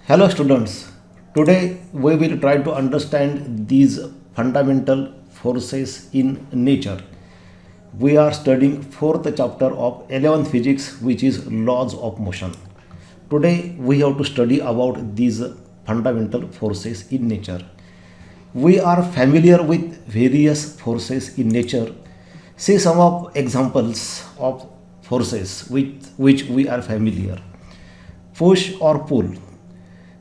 Hello students, today we will try to understand these fundamental forces in nature. We are studying fourth chapter of 11th physics, which is laws of motion. Today we have to study about these fundamental forces in nature. We are familiar with various forces in nature. See some of examples of forces with which we are familiar. Push or pull.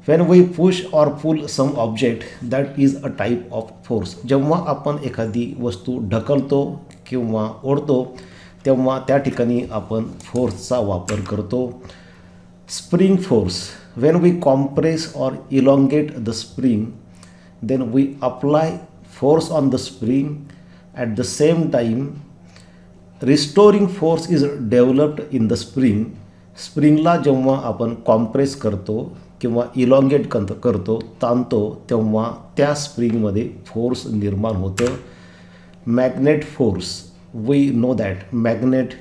When we push or pull some object, that is a type of force. जेव्हा आपण एखादी वस्तू ढकलतो किंवा ओढतो तेव्हा त्या ठिकाणी आपण फोर्सचा वापर करतो. Spring force. When we compress or elongate the spring, then we apply force on the spring. At the same time, restoring force is developed in the spring. स्प्रिंगला जेव्हा आपण कॉम्प्रेस करतो किंवा इलॉंगेट करतो ताणतो तेव्हा त्या स्प्रिंगमध्ये फोर्स निर्माण होतं. Magnet force. We know that magnet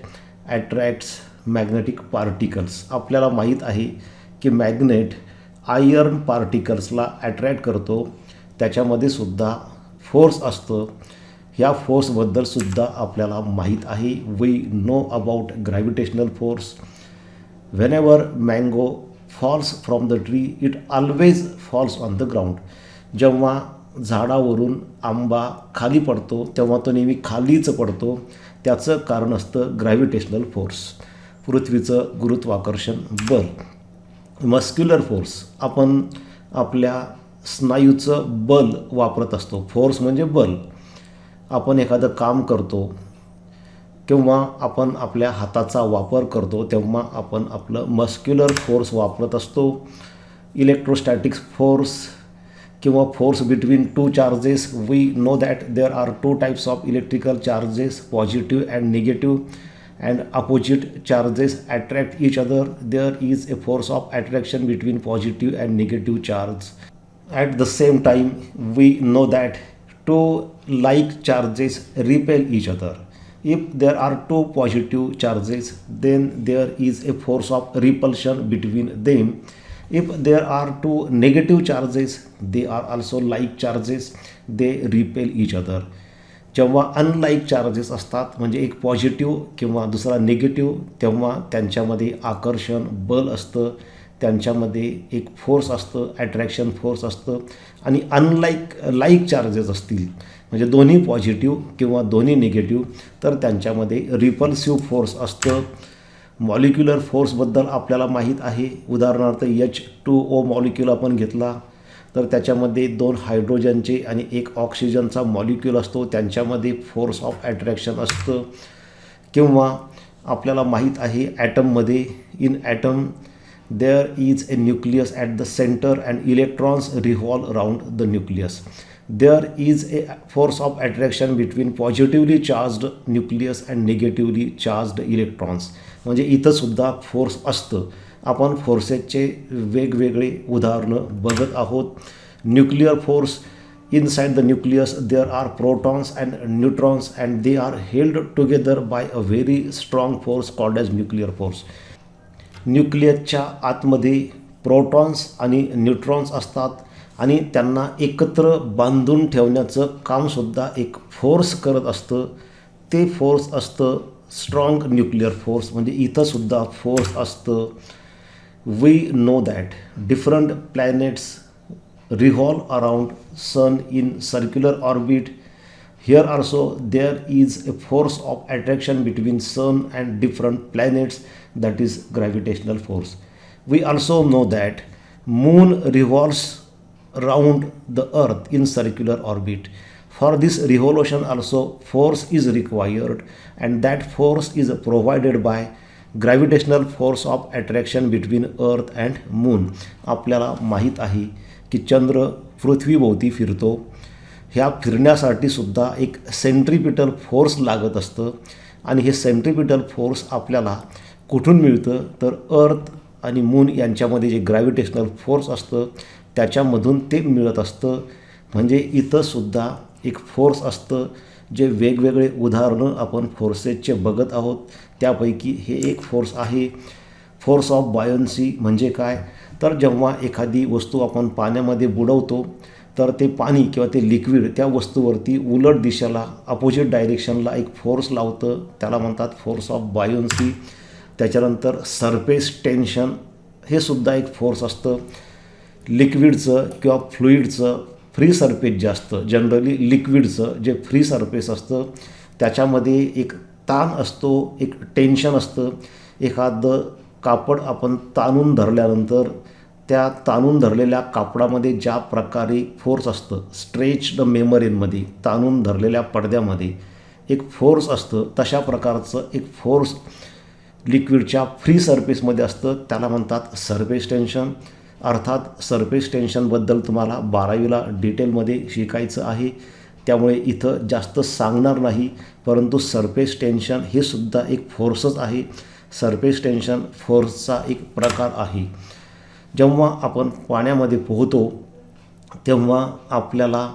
attracts magnetic particles. आपल्याला माहीत आहे की मॅग्नेट आयर्न पार्टिकल्सला अट्रॅक्ट करतो, त्याच्यामध्ये सुद्धा फोर्स असतं. ह्या फोर्सबद्दलसुद्धा आपल्याला माहीत आहे. We know about gravitational force. Whenever mango falls from the tree it always falls on the ground. जेव्हा झाडावरून आंबा खाली पडतो तेव्हा तो नेहमी खालीच पडतो. त्याचं कारण असतं ग्रॅव्हिटेशनल फोर्स, पृथ्वीचं गुरुत्वाकर्षण बल. Muscular force. आपण आपल्या स्नायूचं बल वापरत असतो. फोर्स म्हणजे बल. आपण एखादं काम करतो किंवा आपण आपल्या हाताचा वापर करतो तेव्हा आपण आपलं मस्क्युलर फोर्स वापरत असतो. इलेक्ट्रोस्टॅटिक्स फोर्स किंवा force between two charges. We know that there are two types of electrical charges, positive and negative, and opposite charges attract each other. There is a force of attraction between positive and negative charge. At the same time we know that two like charges repel each other. If there are two positive charges, then there is a force of repulsion between them. If there are two negative charges, they are also like charges, they repel each other. जेव्हा unlike charges असतात म्हणजे एक positive किंवा दुसरा negative, तेव्हा त्यांच्यामध्ये आकर्षण बल असतं, त्यांच्यामध्ये एक फोर्स असतं, अट्रॅक्शन फोर्स असतं. आणि लाईक चार्जेस असतील म्हणजे दोन्ही पॉझिटिव्ह किंवा दोन्ही निगेटिव्ह, तर त्यांच्यामध्ये रिपल्सिव्ह फोर्स असतं. मॉलिक्युलर फोर्सबद्दल आपल्याला माहीत आहे. उदाहरणार्थ H2O मॉलिक्यूल आपण घेतला तर त्याच्यामध्ये दोन हायड्रोजनचे आणि एक ऑक्सिजनचा मॉलिक्यूल असतो, त्यांच्यामध्ये फोर्स ऑफ अट्रॅक्शन असतं. किंवा आपल्याला माहीत आहे ॲटममध्ये, in atom there is a nucleus at the center and electrons revolve around the nucleus. There is a force of attraction between positively charged nucleus and negatively charged electrons. म्हणजे इथं सुद्धा force असतं. आपण फोर्सेसचे वेगवेगळे उदाहरणं बघत आहोत. Nuclear force. Inside the nucleus there are protons and neutrons and they are held together by a very strong force called as nuclear force. न्यूक्लियसच्या आतमध्ये प्रोटॉन्स आणि न्यूट्रॉन्स असतात आणि त्यांना एकत्र बांधून ठेवण्याचं कामसुद्धा एक फोर्स करत असतं. ते फोर्स असतं स्ट्रॉंग न्यूक्लिअर फोर्स. म्हणजे इथंसुद्धा फोर्स असतं. We know that different planets revolve around sun in circular orbit. Here also there is a force of attraction between sun and different planets, that is gravitational force. We also know that moon revolves around the earth in circular orbit. For this revolution also force is required, and that force is provided by gravitational force of attraction between earth and moon. आपल्याला माहीत आहे की चंद्र पृथ्वीभोवती फिरतो. ह्या फिरण्यासाठी सुद्धा एक centripetal force लागत असतं आणि हे सेंट्रिपिटल फोर्स आपल्याला कुठून मिळतं तर अर्थ आणि मून यांच्यामध्ये जे ग्रॅव्हिटेशनल फोर्स असतं त्याच्यामधून ते मिळत असतं. म्हणजे इथंसुद्धा एक फोर्स असतं. जे वेगवेगळे उदाहरणं आपण फोर्सेसचे बघत आहोत त्यापैकी हे एक फोर्स आहे. फोर्स ऑफ बायन्सी म्हणजे काय तर जेव्हा एखादी वस्तू आपण पाण्यामध्ये बुडवतो तर ते पाणी किंवा ते लिक्विड त्या वस्तूवरती उलट दिशेला अपोजिट डायरेक्शनला एक फोर्स लावतं, त्याला म्हणतात फोर्स ऑफ बायोन्सी. त्याच्यानंतर सरफेस टेन्शन हे सुद्धा एक फोर्स असतं. लिक्विडचं किंवा फ्लुईडचं फ्री सरफेस जे असतं, जनरली लिक्विडचं जे फ्री सरफेस असतं त्याच्यामध्ये एक ताण असतो, एक टेन्शन असतं. एखादं कापड आपण ताणून धरल्यानंतर त्या ताणून धरलेल्या कापडामध्ये ज्या प्रकारे फोर्स असतं, स्ट्रेच्ड मेमरीमध्ये ताणून धरलेल्या पडद्यामध्ये एक फोर्स असतं, तशा प्रकारचं एक फोर्स लिक्विडच्या फ्री सरफेसमध्ये असतं, त्याला म्हणतात सरफेस टेन्शन. अर्थात सरफेस टेन्शनबद्दल तुम्हाला 12वीला डिटेलमध्ये शिकायचं आहे, त्यामुळे इथं जास्त सांगणार नाही. परंतु सरफेस टेन्शन हे सुद्धा एक फोर्सच आहे. सरफेस टेन्शन फोर्सचा एक प्रकार आहे. जेव्हा आपण पाण्यामध्ये पोहतो तेव्हा आपल्याला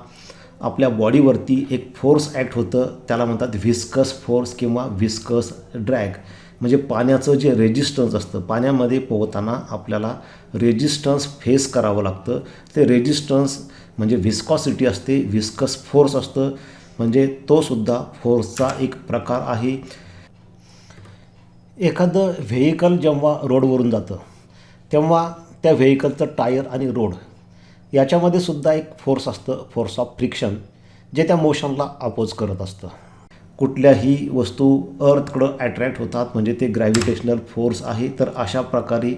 आपल्या बॉडीवरती एक फोर्स ॲक्ट होतं, त्याला म्हणतात व्हिस्कस फोर्स किंवा व्हिस्कस ड्रॅग. म्हणजे पाण्याचं जे रेजिस्टन्स असतं, पाण्यामध्ये पोहताना आपल्याला रेजिस्टन्स फेस करावं लागतं. ते रेजिस्टन्स म्हणजे व्हिस्कॉसिटी असते, व्हिस्कस फोर्स असतं, म्हणजे तोसुद्धा फोर्सचा एक प्रकार आहे. एखादं व्हेकल जेव्हा रोडवरून जातं तेव्हा त्या व्हेकलचं टायर आणि रोड याच्यामध्ये सुद्धा एक फोर्स असतं, फोर्स ऑफ फ्रिक्शन, जे त्या मोशनला अपोज करत असतं. कुठल्याही वस्तू अर्थकडं ॲट्रॅक्ट होतात म्हणजे ते ग्रॅव्हिटेशनल फोर्स आहे. तर अशा प्रकारे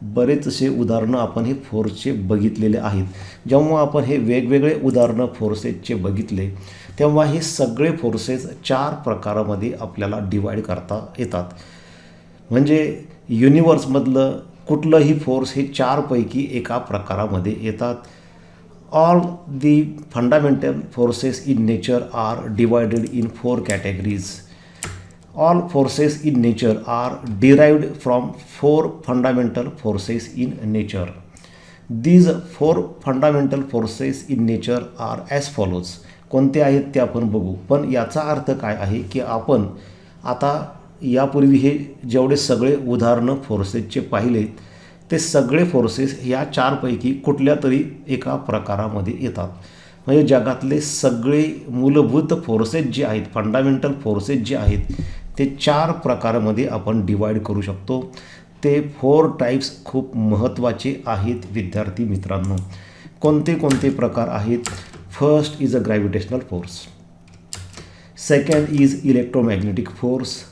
बरेचसे उदाहरणं आपण हे फोर्सचे बघितलेले आहेत. जेव्हा आपण हे वेगवेगळे उदाहरणं फोर्सेसचे बघितले तेव्हा हे सगळे फोर्सेस 4 प्रकारामध्ये आपल्याला डिवाईड करता येतात. म्हणजे युनिवर्समधलं कुठलंही फोर्स हे 4 पैकी एका प्रकारामध्ये येतात. All the fundamental forces in nature are divided in 4 categories. All forces in nature are derived from 4 fundamental forces in nature. These 4 fundamental forces in nature are as follows. कोणते आहेत ते आपण बघू. पण याचा अर्थ काय आहे की आपण आता यापूर्वी हे जेवढे सगळे उदाहरणं फोर्सेसचे पाहिले ते सगळे फोर्सेस या 4 पैकी कुठल्या तरी एका प्रकारामध्ये येतात. म्हणजे जगातले सगळे मूलभूत फोर्सेस जे आहेत, फंडामेंटल फोर्सेस जे आहेत ते 4 प्रकारामध्ये आपण डिवाईड करू शकतो. ते 4 टाईप्स खूप महत्त्वाचे आहेत विद्यार्थी मित्रांनो. कोणते कोणते प्रकार आहेत? First is a gravitational force, second is electromagnetic force,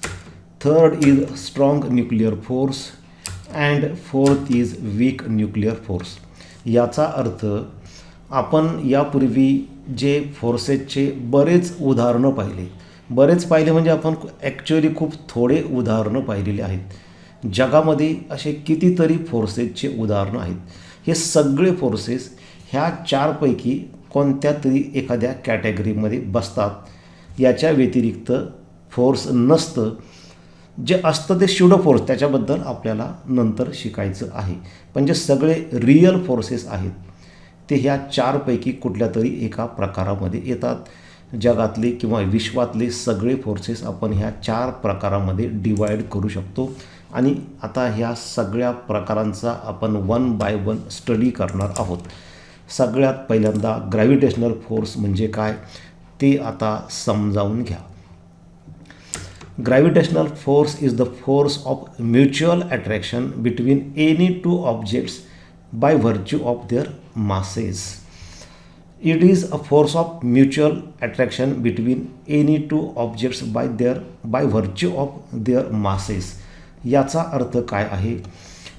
third is strong nuclear force and fourth is weak nuclear force. याचा अर्थ आपण यापूर्वी जे फोर्सेसचे बरेच उदाहरणं पाहिले म्हणजे आपण ॲक्च्युअली खूप थोडे उदाहरणं पाहिलेले आहेत. जगामध्ये असे कितीतरी फोर्सेसचे उदाहरणं आहेत. हे सगळे फोर्सेस ह्या 4 पैकी कोणत्या तरी एखाद्या कॅटेगरीमध्ये बसतात. याच्या व्यतिरिक्त फोर्स नसतं. जे असतं ते स्युडो फोर्स, त्याच्याबद्दल आपल्याला नंतर शिकायचं आहे. पण जे सगळे रिअल फोर्सेस आहेत ते ह्या 4 पैकी कुठल्या तरी एका प्रकारामध्ये येतात. जगातले किंवा विश्वातले सगळे फोर्सेस आपण ह्या 4 प्रकारामध्ये डिवाईड करू शकतो. आणि आता ह्या सगळ्या प्रकारांचा आपण 1 बाय 1 स्टडी करणार आहोत. सगळ्यात पहिल्यांदा ग्रॅव्हिटेशनल फोर्स म्हणजे काय ते आता समजावून घ्या. Gravitational force is the force of mutual attraction between any two objects by virtue of their masses. It is a force of mutual attraction between any two objects by virtue of their masses. याचा अर्थ काय आहे?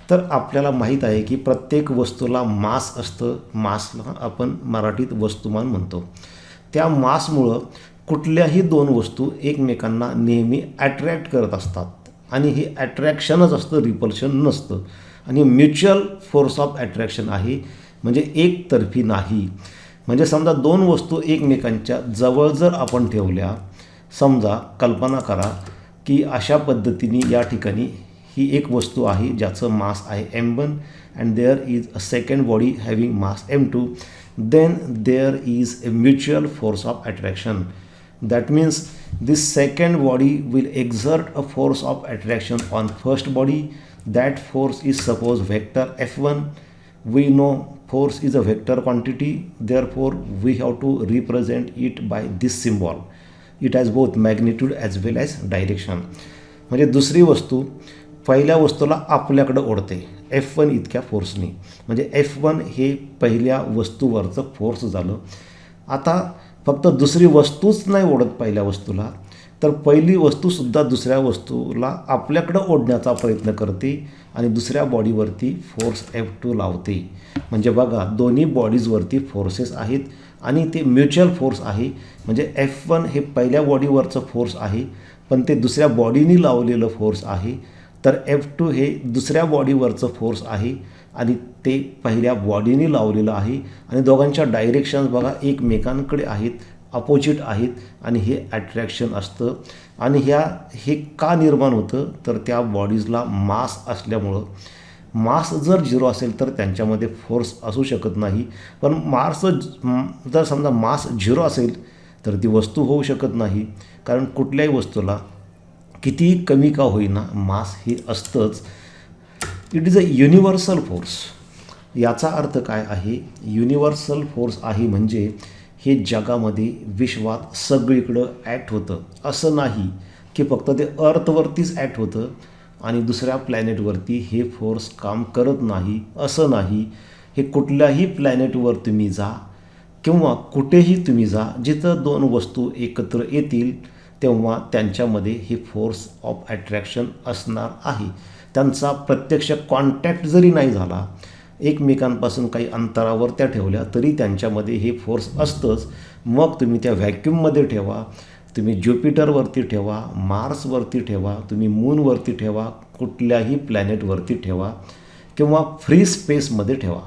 तर आपल्याला माहीत आहे की प्रत्येक वस्तूला मास असतं. मासला आपण मराठीत वस्तुमान म्हणतो. त्या मासमुळं कुठल्याही 2 वस्तू एकमेकांना नेहमी ॲट्रॅक्ट करत असतात आणि हे ॲट्रॅक्शनच असतं, रिपल्शन नसतं. आणि म्युच्युअल फोर्स ऑफ ॲट्रॅक्शन आहे म्हणजे एकतर्फी नाही. म्हणजे समजा 2 वस्तू एकमेकांच्या जवळ जर आपण ठेवल्या, समजा कल्पना करा की अशा पद्धतीने या ठिकाणी ही एक वस्तू आहे ज्याचं मास आहे m1 and there is a second body having mass m2, then there is a mutual force of attraction. That means this second body will exert a force of attraction on first body. That force is suppose vector F1 We know force is a vector quantity, therefore we have to represent it by this symbol. It has both magnitude as well as direction. म्हणजे दुसरी वस्तू पहिल्या वस्तूला आपल्याकडे ओढते F1 इतक्या फोर्सनी. म्हणजे F1 हे पहिल्या वस्तूवरचं फोर्स झालं. आता फक्त दुसरी वस्तूच नाही ओढत पहिल्या वस्तूला, तर पहिली वस्तूसुद्धा दुसऱ्या वस्तूला आपल्याकडं ओढण्याचा प्रयत्न करते आणि दुसऱ्या बॉडीवरती फोर्स F2 लावते. म्हणजे बघा, दोन्ही बॉडीजवरती फोर्सेस आहेत आणि ते म्युच्युअल फोर्स आहे. म्हणजे F1 हे पहिल्या बॉडीवरचं फोर्स आहे, पण ते दुसऱ्या बॉडीनी लावलेलं फोर्स आहे. तर F2 हे दुसऱ्या बॉडीवरचं फोर्स आहे आणि ते पहिल्या बॉडीने लावलेलं आहे. आणि दोघांच्या डायरेक्शन्स बघा एकमेकांकडे आहेत, अपोजिट आहेत आणि हे अट्रॅक्शन असतं. आणि हे का निर्माण होतं, तर त्या बॉडीजला मास असल्यामुळं. मास जर 0 असेल तर त्यांच्यामध्ये फोर्स असू शकत नाही. पण जर समजा मास 0 असेल तर ती वस्तू होऊ शकत नाही. कारण कुठल्याही वस्तूला कितीही कमी का होईना मास हे असतंच. It is a universal force. याचा अर्थ काय आहे, युनिव्हर्सल फोर्स आहे म्हणजे हे जगामध्ये विश्वात सगळीकडं ॲक्ट होतं. असं नाही की फक्त ते अर्थवरतीच ॲक्ट होतं आणि दुसऱ्या प्लॅनेटवरती हे फोर्स काम करत नाही, असं नाही. हे कुठल्याही प्लॅनेटवर तुम्ही जा किंवा कुठेही तुम्ही जा, जिथं दोन वस्तू एकत्र येतील तेव्हा त्यांच्यामध्ये हे फोर्स ऑफ अट्रॅक्शन असणार आहे. त्यांचा प्रत्यक्ष कॉन्टॅक्ट जरी नाही झाला, एकमेकांपासून काही अंतरावर त्या ठेवल्या तरी त्यांच्यामध्ये हे फोर्स असतंच. मग तुम्ही त्या व्हॅक्यूममध्ये ठेवा, तुम्ही ज्युपिटरवरती ठेवा, मार्सवरती ठेवा, तुम्ही मूनवरती ठेवा, कुठल्याही प्लॅनेटवरती ठेवा किंवा फ्री स्पेसमध्ये ठेवा,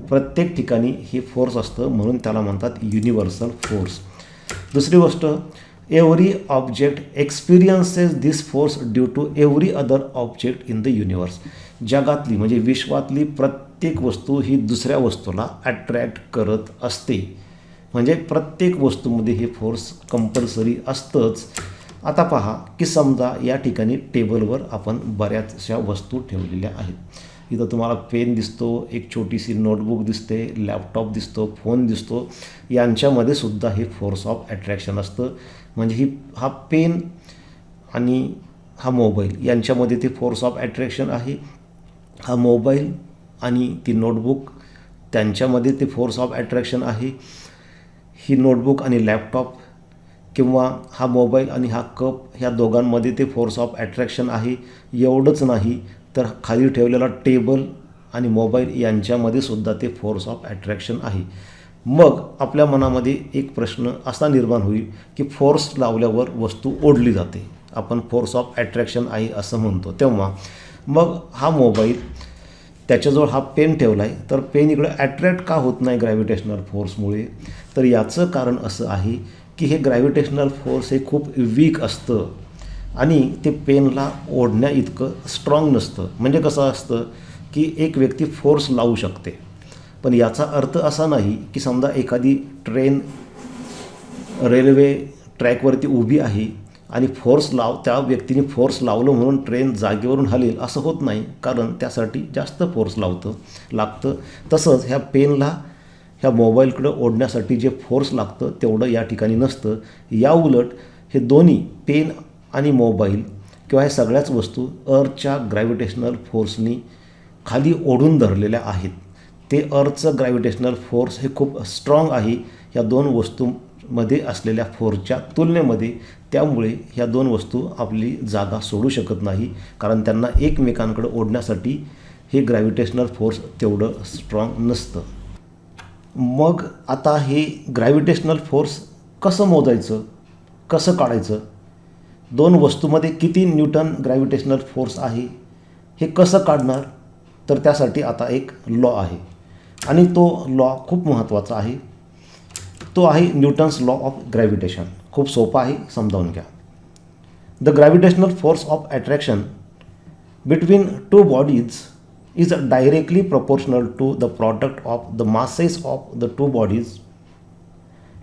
प्रत्येक ठिकाणी हे फोर्स असतं. म्हणून त्याला म्हणतात युनिव्हर्सल फोर्स. दुसरी गोष्ट, every object experiences this force due to every other object in the universe. जगातली म्हणजे विश्वातली प्रत्येक वस्तू ही दुसऱ्या वस्तूला अट्रॅक्ट करत असते. म्हणजे प्रत्येक वस्तूमध्ये हे फोर्स कंपल्सरी असतंच. आता पहा की समजा या ठिकाणी टेबलवर आपण बऱ्याचशा वस्तू ठेवलेल्या आहेत. इथं तुम्हाला पेन दिसतो, एक छोटीशी नोटबुक दिसते, लॅपटॉप दिसतो, फोन दिसतो. यांच्यामध्ये सुद्धा हे फोर्स ऑफ अट्रॅक्शन असतं. म्हणजे हा पेन आणि हा मोबाईल यांच्यामध्ये ते फोर्स ऑफ अट्रॅक्शन आहे. हा मोबाईल आणि ती नोटबुक त्यांच्यामध्ये ते फोर्स ऑफ अट्रॅक्शन आहे. ही नोटबुक आणि लॅपटॉप किंवा हा मोबाईल आणि हा कप, ह्या दोघांमध्ये ते फोर्स ऑफ अट्रॅक्शन आहे. एवढंच नाही तर खाली ठेवलेला टेबल आणि मोबाईल यांच्यामध्ये सुद्धा ते फोर्स ऑफ अट्रॅक्शन आहे. मग आपल्या मनामध्ये एक प्रश्न असा निर्माण होईल की फोर्स लावल्यावर वस्तू ओढली जाते, आपण फोर्स ऑफ अट्रॅक्शन आहे असं म्हणतो. तेव्हा मग हा मोबाईल त्याच्याजवळ हा पेन ठेवला आहे, तर पेन इकडे अट्रॅक्ट का होत नाही ग्रॅव्हिटेशनल फोर्समुळे, तर याचं कारण असं आहे की हे ग्रॅव्हिटेशनल फोर्स हे खूप वीक असतं आणि ते पेनला ओढण्या इतकं स्ट्रॉंग नसतं. म्हणजे कसं असतं की एक व्यक्ती फोर्स लावू शकते, पण याचा अर्थ असा नाही की समजा एखादी ट्रेन रेल्वे ट्रॅकवरती उभी आहे आणि त्या व्यक्तीने फोर्स लावलं म्हणून ट्रेन जागेवरून हलेल असं होत नाही, कारण त्यासाठी जास्त फोर्स लागतं. तसंच ह्या पेनला ह्या मोबाईलकडं ओढण्यासाठी जे फोर्स लागतं तेवढं या ठिकाणी नसतं. या उलट हे दोन्ही पेन आणि मोबाईल किंवा ह्या सगळ्याच वस्तू अर्थच्या ग्रॅव्हिटेशनल फोर्सनी खाली ओढून धरलेल्या आहेत. ते अर्थचं ग्रॅव्हिटेशनल फोर्स हे खूप स्ट्रॉंग आहे ह्या दोन वस्तूंमध्ये असलेल्या फोर्सच्या तुलनेमध्ये. त्यामुळे ह्या दोन वस्तू आपली जागा सोडू शकत नाही, कारण त्यांना एकमेकांकडे ओढण्यासाठी हे ग्रॅव्हिटेशनल फोर्स तेवढं स्ट्रॉंग नसतं. मग आता हे ग्रॅव्हिटेशनल फोर्स कसं मोजायचं, कसं काढायचं, दोन वस्तूमध्ये किती न्यूटन ग्रॅव्हिटेशनल फोर्स आहे हे कसं काढणार, तर त्यासाठी आता एक लॉ आहे आणि तो लॉ खूप महत्त्वाचा आहे. तो आहे न्यूटन्स लॉ ऑफ ग्रॅव्हिटेशन. खूप सोपा आहे, समजावून घ्या. The gravitational force of attraction between two bodies is directly proportional to the product of the masses of the two bodies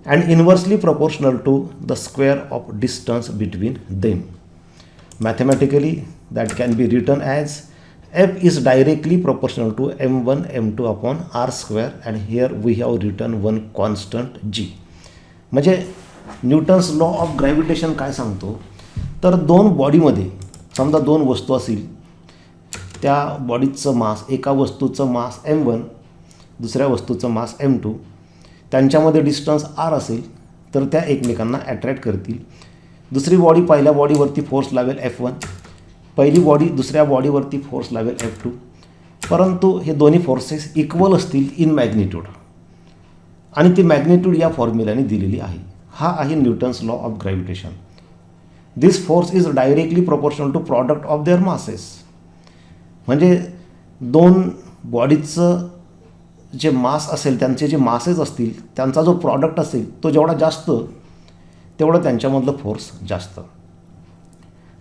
and inversely proportional to the square of distance between them. Mathematically, that can be written as F is directly proportional to m1 m2 upon r square and here we have written one constant g. म्हणजे Newton's law of gravitation काय सांगतो तर दोन बॉडीमध्ये समजा दोन वस्तू असतील, त्या बॉडीचं मास, एका वस्तूचं मास m1 दुसऱ्या वस्तूचं मास m2, त्यांच्यामध्ये डिस्टन्स r असेल तर त्या एकमेकांना अट्रॅक्ट करतील. दुसरी बॉडी पहिल्या बॉडीवरती फोर्स लावेल F1, पहिली बॉडी दुसऱ्या बॉडीवरती फोर्स लावेल F2, परंतु हे दोन्ही फोर्सेस इक्वल असतील इन मॅग्निट्यूड आणि ती मॅग्निट्यूड या फॉर्म्युल्याने दिलेली आहे. हा आहे Newton's law of gravitation. This force is directly proportional to product of their masses. म्हणजे दोन बॉडीचं जे मास असेल, त्यांचे जे मासेस असतील, त्यांचा जो प्रॉडक्ट असेल तो जेवढा जास्त तेवढं त्यांच्यामधलं फोर्स जास्त.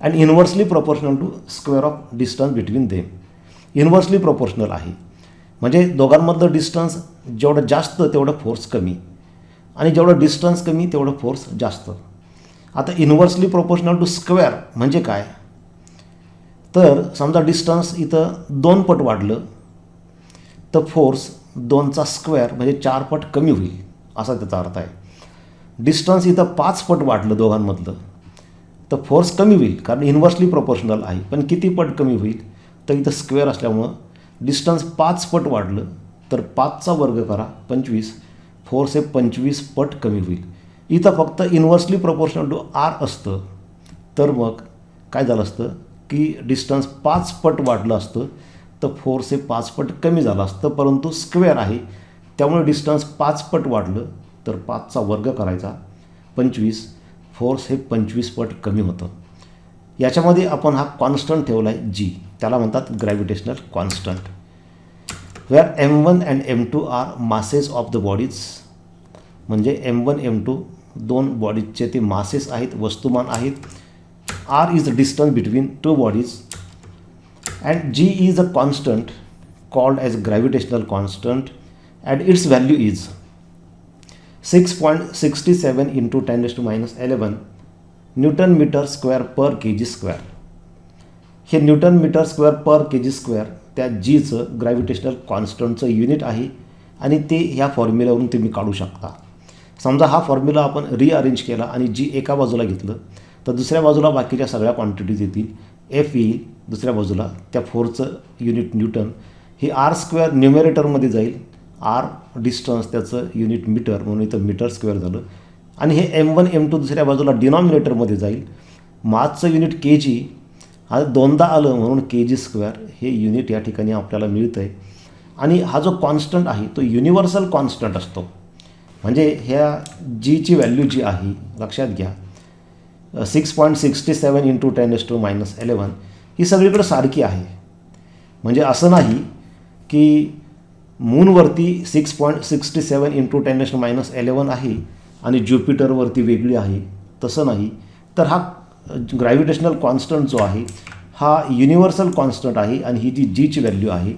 And inversely proportional to square of distance between them. Inversely proportional आहे म्हणजे दोघांमधलं डिस्टन्स जेवढं जास्त तेवढं फोर्स कमी आणि जेवढं डिस्टन्स कमी तेवढं फोर्स जास्त. आता इन्व्हर्सली प्रोपोर्शनल टू स्क्वेअर म्हणजे काय तर समजा डिस्टन्स इथं 2 पट वाढलं तर फोर्स 2चा स्क्वेअर म्हणजे 4 पट कमी होईल असा त्याचा अर्थ आहे. डिस्टन्स इथं 5 पट वाढलं दोघांमधलं तर फोर्स कमी होईल कारण इन्व्हर्सली प्रोपोर्शनल आहे. पण किती पट कमी होईल तर इथं स्क्वेअर असल्यामुळं डिस्टन्स 5 पट वाढलं तर 5चा वर्ग करा 25, फोर्स हे 25 पट कमी होईल. इथं फक्त इन्व्हर्सली प्रोपोर्शनल टू आर असतं तर मग काय झालं असतं की डिस्टन्स 5 पट वाढलं असतं तर फोर्स हे 5 पट कमी झालं असतं, परंतु स्क्वेअर आहे त्यामुळे डिस्टन्स 5 पट वाढलं तर 5चा वर्ग करायचा 25, फोर्स हे 25 पट कमी होतं. याच्यामध्ये आपण हा कॉन्स्टंट ठेवला आहे जी, त्याला म्हणतात gravitational constant. Where m1 and m2 are masses of the bodies. म्हणजे m1 m2 दोन बॉडीजचे ते मासेस आहेत, वस्तुमान आहेत. r is the distance between two bodies and g is a constant called as gravitational constant and its value is 6.67 into 10⁻11 newton metre square per kg square. हे newton metre square per kg square त्या जीचं gravitational कॉन्स्टंटचं unit आहे आणि ते ह्या फॉर्म्युल्यावरून तुम्ही काढू शकता. समजा हा फॉर्म्युला आपण रिअरेंज केला आणि जी एका बाजूला घेतलं तर दुसऱ्या बाजूला बाकीच्या सगळ्या क्वांटिटीज येतील. F येईल दुसऱ्या बाजूला, त्या फोर्सचं युनिट न्यूटन. ही आर स्क्वेअर न्युमेरेटरमध्ये जाईल, आर डिस्टन्स त्याचं युनिट मीटर म्हणून इथं मीटर स्क्वेअर झालं. आणि हे m1 m2 दुसऱ्या बाजूला डिनॉमिनेटरमध्ये जाईल. मासचं युनिट kg हा दोनदा आलं म्हणून kg स्क्वेअर हे युनिट या ठिकाणी आपल्याला मिळतं आहे. आणि हा जो कॉन्स्टंट आहे तो युनिव्हर्सल कॉन्स्टंट असतो. म्हणजे ह्या जीची व्हॅल्यू जी आहे लक्षात घ्या 6.67 into 10⁻11 ही सगळीकडे सारखी आहे. म्हणजे असं नाही की मूनवरती 6.67 into 10⁻11 आहे आणि ज्युपिटरवरती वेगळी आहे, तसं नाही. तर हा ग्रॅव्हिटेशनल कॉन्स्टंट जो आहे हा युनिव्हर्सल कॉन्स्टंट आहे आणि ही जी जीची व्हॅल्यू आहे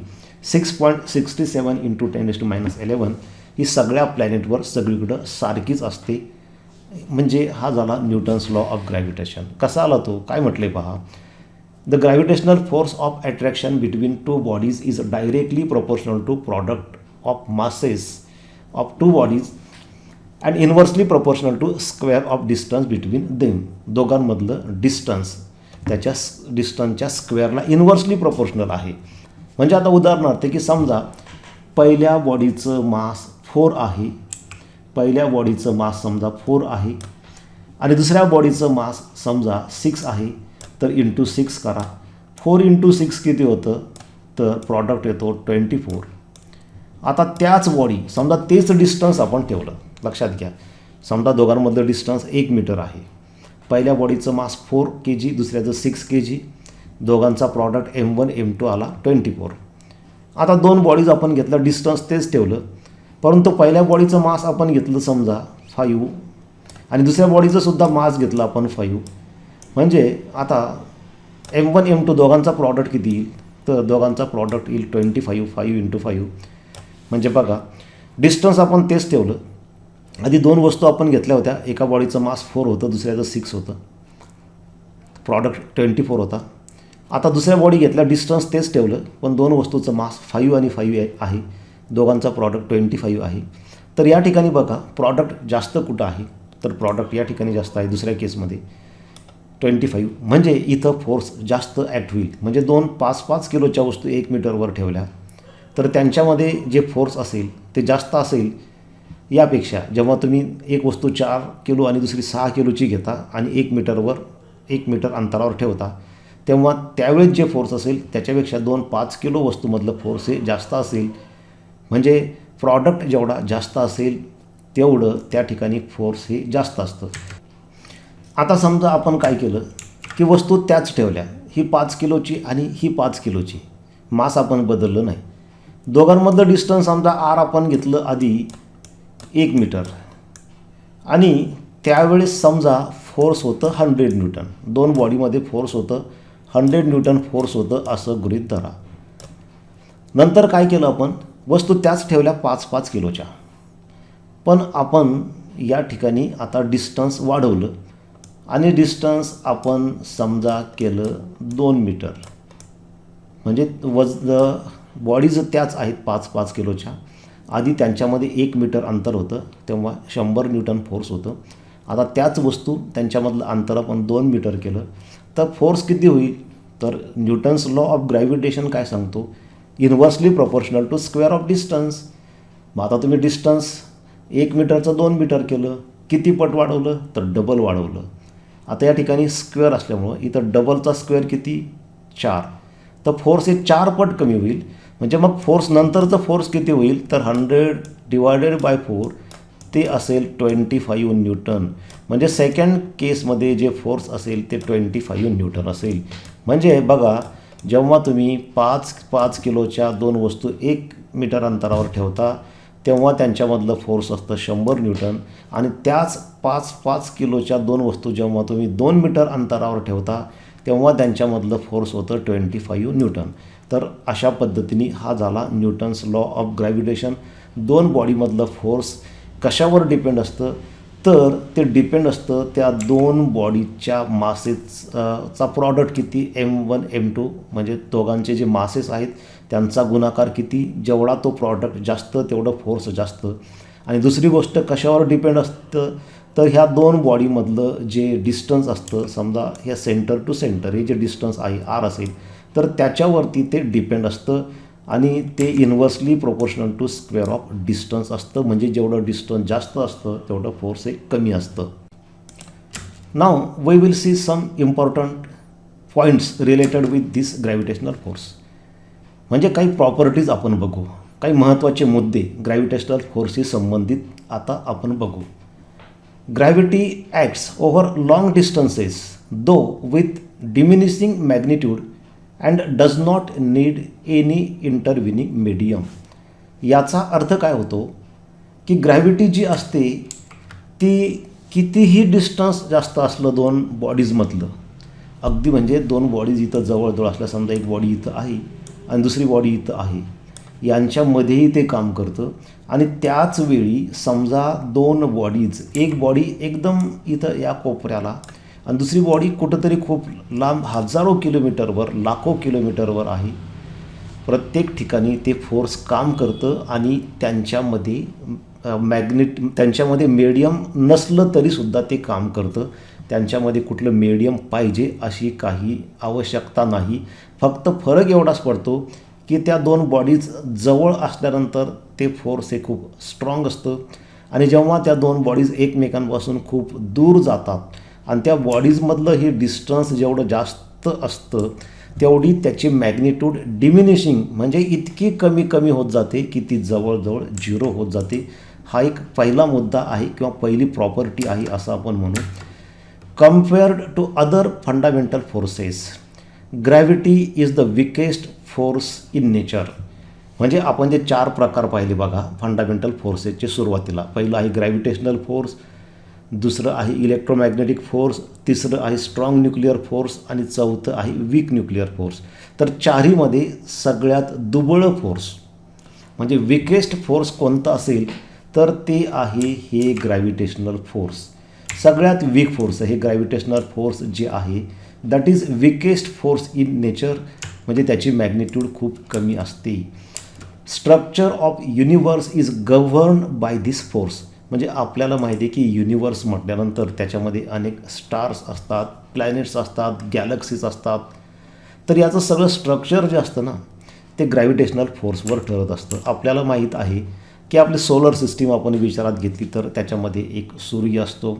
6.67 into 10⁻11 ही सगळ्या प्लॅनेटवर सगळीकडं सारखीच असते. म्हणजे हा झाला न्यूटन्स लॉ ऑफ ग्रॅव्हिटेशन. कसा आला तो, काय म्हटले पहा. The gravitational force of attraction between two bodies is directly proportional to product of masses of two bodies and inversely proportional to square of distance between them. दोघांमधलं distance त्याच्या डिस्टन्सच्या स्क्वेअरला inversely proportional आहे. म्हणजे आता उदाहरणार्थ की समजा पहिल्या बॉडीचं मास 4 आहे, पहिल्या बॉडीचं मास समजा 4 आहे आणि दुसऱ्या बॉडीचं मास समजा 6 आहे, तर इंटू 6 करा. 4 into 6 किती होतं तर प्रॉडक्ट येतो 24. आता त्याच बॉडी समजा तेच डिस्टन्स आपण ठेवलं, लक्षात घ्या. समजा दोघांमधलं डिस्टन्स 1 मीटर आहे. पहिल्या बॉडीचं मास 4 kg, दुसऱ्याचं 6 kg, दोघांचा प्रॉडक्ट m1 m2 आला 24. आता दोन बॉडीज आपण घेतलं, डिस्टन्स तेच ठेवलं, परंतु पहिल्या बॉडीचं मास आपण घेतलं समजा 5 आणि दुसऱ्या बॉडीचं सुद्धा मास घेतलं आपण 5. म्हणजे आता m1 m2 दोघांचा प्रॉडक्ट किती येईल तर दोघांचा प्रॉडक्ट येईल 25, 5 into 5. म्हणजे बघा डिस्टन्स आपण तेच ठेवलं. आधी दोन वस्तू आपण घेतल्या होत्या, एका बॉडीचं मास 4 होतं, दुसऱ्याचं 6 होतं, प्रॉडक्ट 24 होता. आता दुसऱ्या बॉडी घेतल्या, डिस्टन्स तेच ठेवलं, पण दोन वस्तूचं मास 5 आणि 5 आहे, दोघांचा प्रॉडक्ट 25 आहे. तर या ठिकाणी बघा प्रॉडक्ट जास्त कुठं आहे, तर प्रॉडक्ट या ठिकाणी जास्त आहे दुसऱ्या केसमध्ये 25. म्हणजे इथं फोर्स जास्त ॲक्ट होईल. म्हणजे दोन 5-5 किलोच्या वस्तू 1 मीटरवर ठेवल्या तर त्यांच्यामध्ये जे फोर्स असेल ते जास्त असेल यापेक्षा जेव्हा तुम्ही एक वस्तू 4 किलो आणि दुसरी 6 किलोची घेता आणि 1 मीटर अंतरावर ठेवता, तेव्हा त्यावेळेस जे फोर्स असेल त्याच्यापेक्षा 5 किलो वस्तूमधलं फोर्स हे जास्त असेल. म्हणजे प्रॉडक्ट जेवढा जास्त असेल तेवढं त्या ठिकाणी फोर्स हे जास्त असतं. आता समजा आपण काय केलं की वस्तू त्याच ठेवल्या, ही 5 किलोची आणि ही 5 किलोची, मास आपण बदललं नाही. दोघांमधलं डिस्टन्स समजा आर आपण घेतलं आधी 1 मीटर आणि त्यावेळेस समजा फोर्स होतं 100 न्यूटन, दोन बॉडीमध्ये फोर्स होतं 100 न्यूटन फोर्स होतं असं गृहीत धरा. नंतर काय केलं आपण, वस्तू त्याच ठेवल्या 5-5 किलोच्या, पण आपण या ठिकाणी आता डिस्टन्स वाढवलं आणि डिस्टन्स आपण समजा केलं 2 मीटर. म्हणजे बॉडीज त्याच आहेत 5-5 किलोच्या, आधी त्यांच्यामध्ये 1 मीटर अंतर होतं तेव्हा 100 न्यूटन फोर्स होतं. आता त्याच वस्तू त्यांच्यामधलं अंतर आपण 2 मीटर केलं तर फोर्स किती होईल, तर न्यूटन्स लॉ ऑफ ग्रॅव्हिटेशन काय सांगतो, inversely proportional to square of distance. मग आता तुम्ही डिस्टन्स 1 मीटरचं 2 मीटर केलं, किती पट वाढवलं, तर डबल वाढवलं. आता या ठिकाणी स्क्वेअर असल्यामुळं इथं डबलचा स्क्वेअर किती, 4, तर फोर्स हे 4 पट कमी होईल. म्हणजे मग फोर्स नंतरचं फोर्स किती होईल, तर 100/4 ते असेल 25 न्यूटन. म्हणजे सेकंड केसमध्ये जे फोर्स असेल ते 25 न्यूटन असेल. म्हणजे बघा जेव्हा तुम्ही 5-5 किलोच्या दोन वस्तू 1 मीटर अंतरावर ठेवता तेव्हा त्यांच्यामधलं फोर्स असतं 100 न्यूटन आणि त्याच 5-5 किलोच्या दोन वस्तू जेव्हा तुम्ही 2 मीटर अंतरावर ठेवता तेव्हा त्यांच्यामधलं फोर्स होतं 25 न्यूटन. तर अशा पद्धतीने हा झाला न्यूटन्स लॉ ऑफ ग्रॅव्हिटेशन. दोन बॉडीमधलं फोर्स कशावर डिपेंड असतं, तर ते डिपेंड असतं त्या दोन बॉडीच्या मासेसचा प्रॉडक्ट किती, M1 M2, म्हणजे दोघांचे जे मासेस आहेत त्यांचा गुणाकार किती, जेवढा तो प्रॉडक्ट जास्त तेवढं फोर्स जास्त. आणि दुसरी गोष्ट कशावर डिपेंड असतं, तर ह्या दोन बॉडीमधलं जे डिस्टन्स असतं, समजा ह्या सेंटर टू सेंटर हे जे डिस्टन्स आहे R असेल तर त्याच्यावरती ते डिपेंड असतं आणि ते inversely proportional to square of distance असतं. म्हणजे जेवढं डिस्टन्स जास्त असतं तेवढं फोर्स हे कमी असतं. Now we will see some important points related with this gravitational force. म्हणजे काही प्रॉपर्टीज आपण बघू, काही महत्त्वाचे मुद्दे ग्रॅव्हिटेशनल फोर्सशी संबंधित आता आपण बघू. Gravity acts over long distances though with diminishing magnitude and does not need any intervening medium. याचा अर्थ काय होतो की ग्रॅव्हिटी जी असते ती कितीही डिस्टन्स जास्त असलं दोन बॉडीजमधलं, अगदी म्हणजे दोन बॉडीज इथं जवळजवळ असल्या, समजा एक बॉडी इथं आहे आणि दुसरी बॉडी इथं आहे, यांच्यामध्येही ते काम करतं. आणि त्याच वेळी समजा दोन बॉडीज, एक बॉडी एकदम इथं या कोपऱ्याला आणि दुसरी बॉडी कुठंतरी खूप लांब हजारो किलोमीटरवर, लाखो किलोमीटरवर आहे, प्रत्येक ठिकाणी ते फोर्स काम करतं आणि त्यांच्यामध्ये त्यांच्यामध्ये मीडियम नसलं तरीसुद्धा ते काम करतं. त्यांच्यामध्ये कुठलं मीडियम पाहिजे अशी काही आवश्यकता नाही. फक्त फरक एवढाच पडतो की त्या दोन बॉडीज जवळ असल्यानंतर ते फोर्स हे खूप स्ट्रॉंग असतं आणि जेव्हा त्या दोन बॉडीज एकमेकांपासून खूप दूर जातात आणि त्या बॉडीजमधलं हे डिस्टन्स जेवढं जास्त असतं तेवढी त्याची मॅग्निट्यूड डिमिनिशिंग, म्हणजे इतकी कमी कमी होत जाते की ती जवळजवळ 0 होत जाते. हा एक पहिला मुद्दा आहे किंवा पहिली प्रॉपर्टी आहे असं आपण म्हणू. Compared to other fundamental forces gravity is the weakest force in nature. म्हणजे आपण जे 4 प्रकार पाहिले बघा फंडामेंटल फोर्सेसचे सुरुवातीला. पहिलं आहे ग्रॅव्हिटेशनल फोर्स, दुसरं आहे इलेक्ट्रोमॅग्नेटिक फोर्स, तिसरं आहे स्ट्रॉंग न्यूक्लिअर फोर्स आणि चौथं आहे वीक न्यूक्लिअर फोर्स. तर चारीमध्ये सगळ्यात दुबळं फोर्स म्हणजे विकेस्ट फोर्स कोणता असेल तर ते आहे हे ग्रॅव्हिटेशनल फोर्स. सगळ्यात वीक फोर्स हे ग्रॅव्हिटेशनल फोर्स जे आहे that is weakest force in nature, म्हणजे त्याची मॅग्निट्यूड खूप कमी असते. Structure of universe is govern by this force, म्हणजे आपल्याला माहिती आहे की युनिवर्स म्हटल्यानंतर त्याच्यामध्ये अनेक स्टार्स असतात, प्लॅनेट्स असतात, गॅलेक्सीज असतात. तर याचं सगळं स्ट्रक्चर जे असतं ना ते ग्रॅव्हिटेशनल फोर्सवर ठरत असतं. आपल्याला माहीत आहे की आपली सोलर सिस्टीम आपण विचारात घेतली तर त्याच्यामध्ये एक सूर्य असतो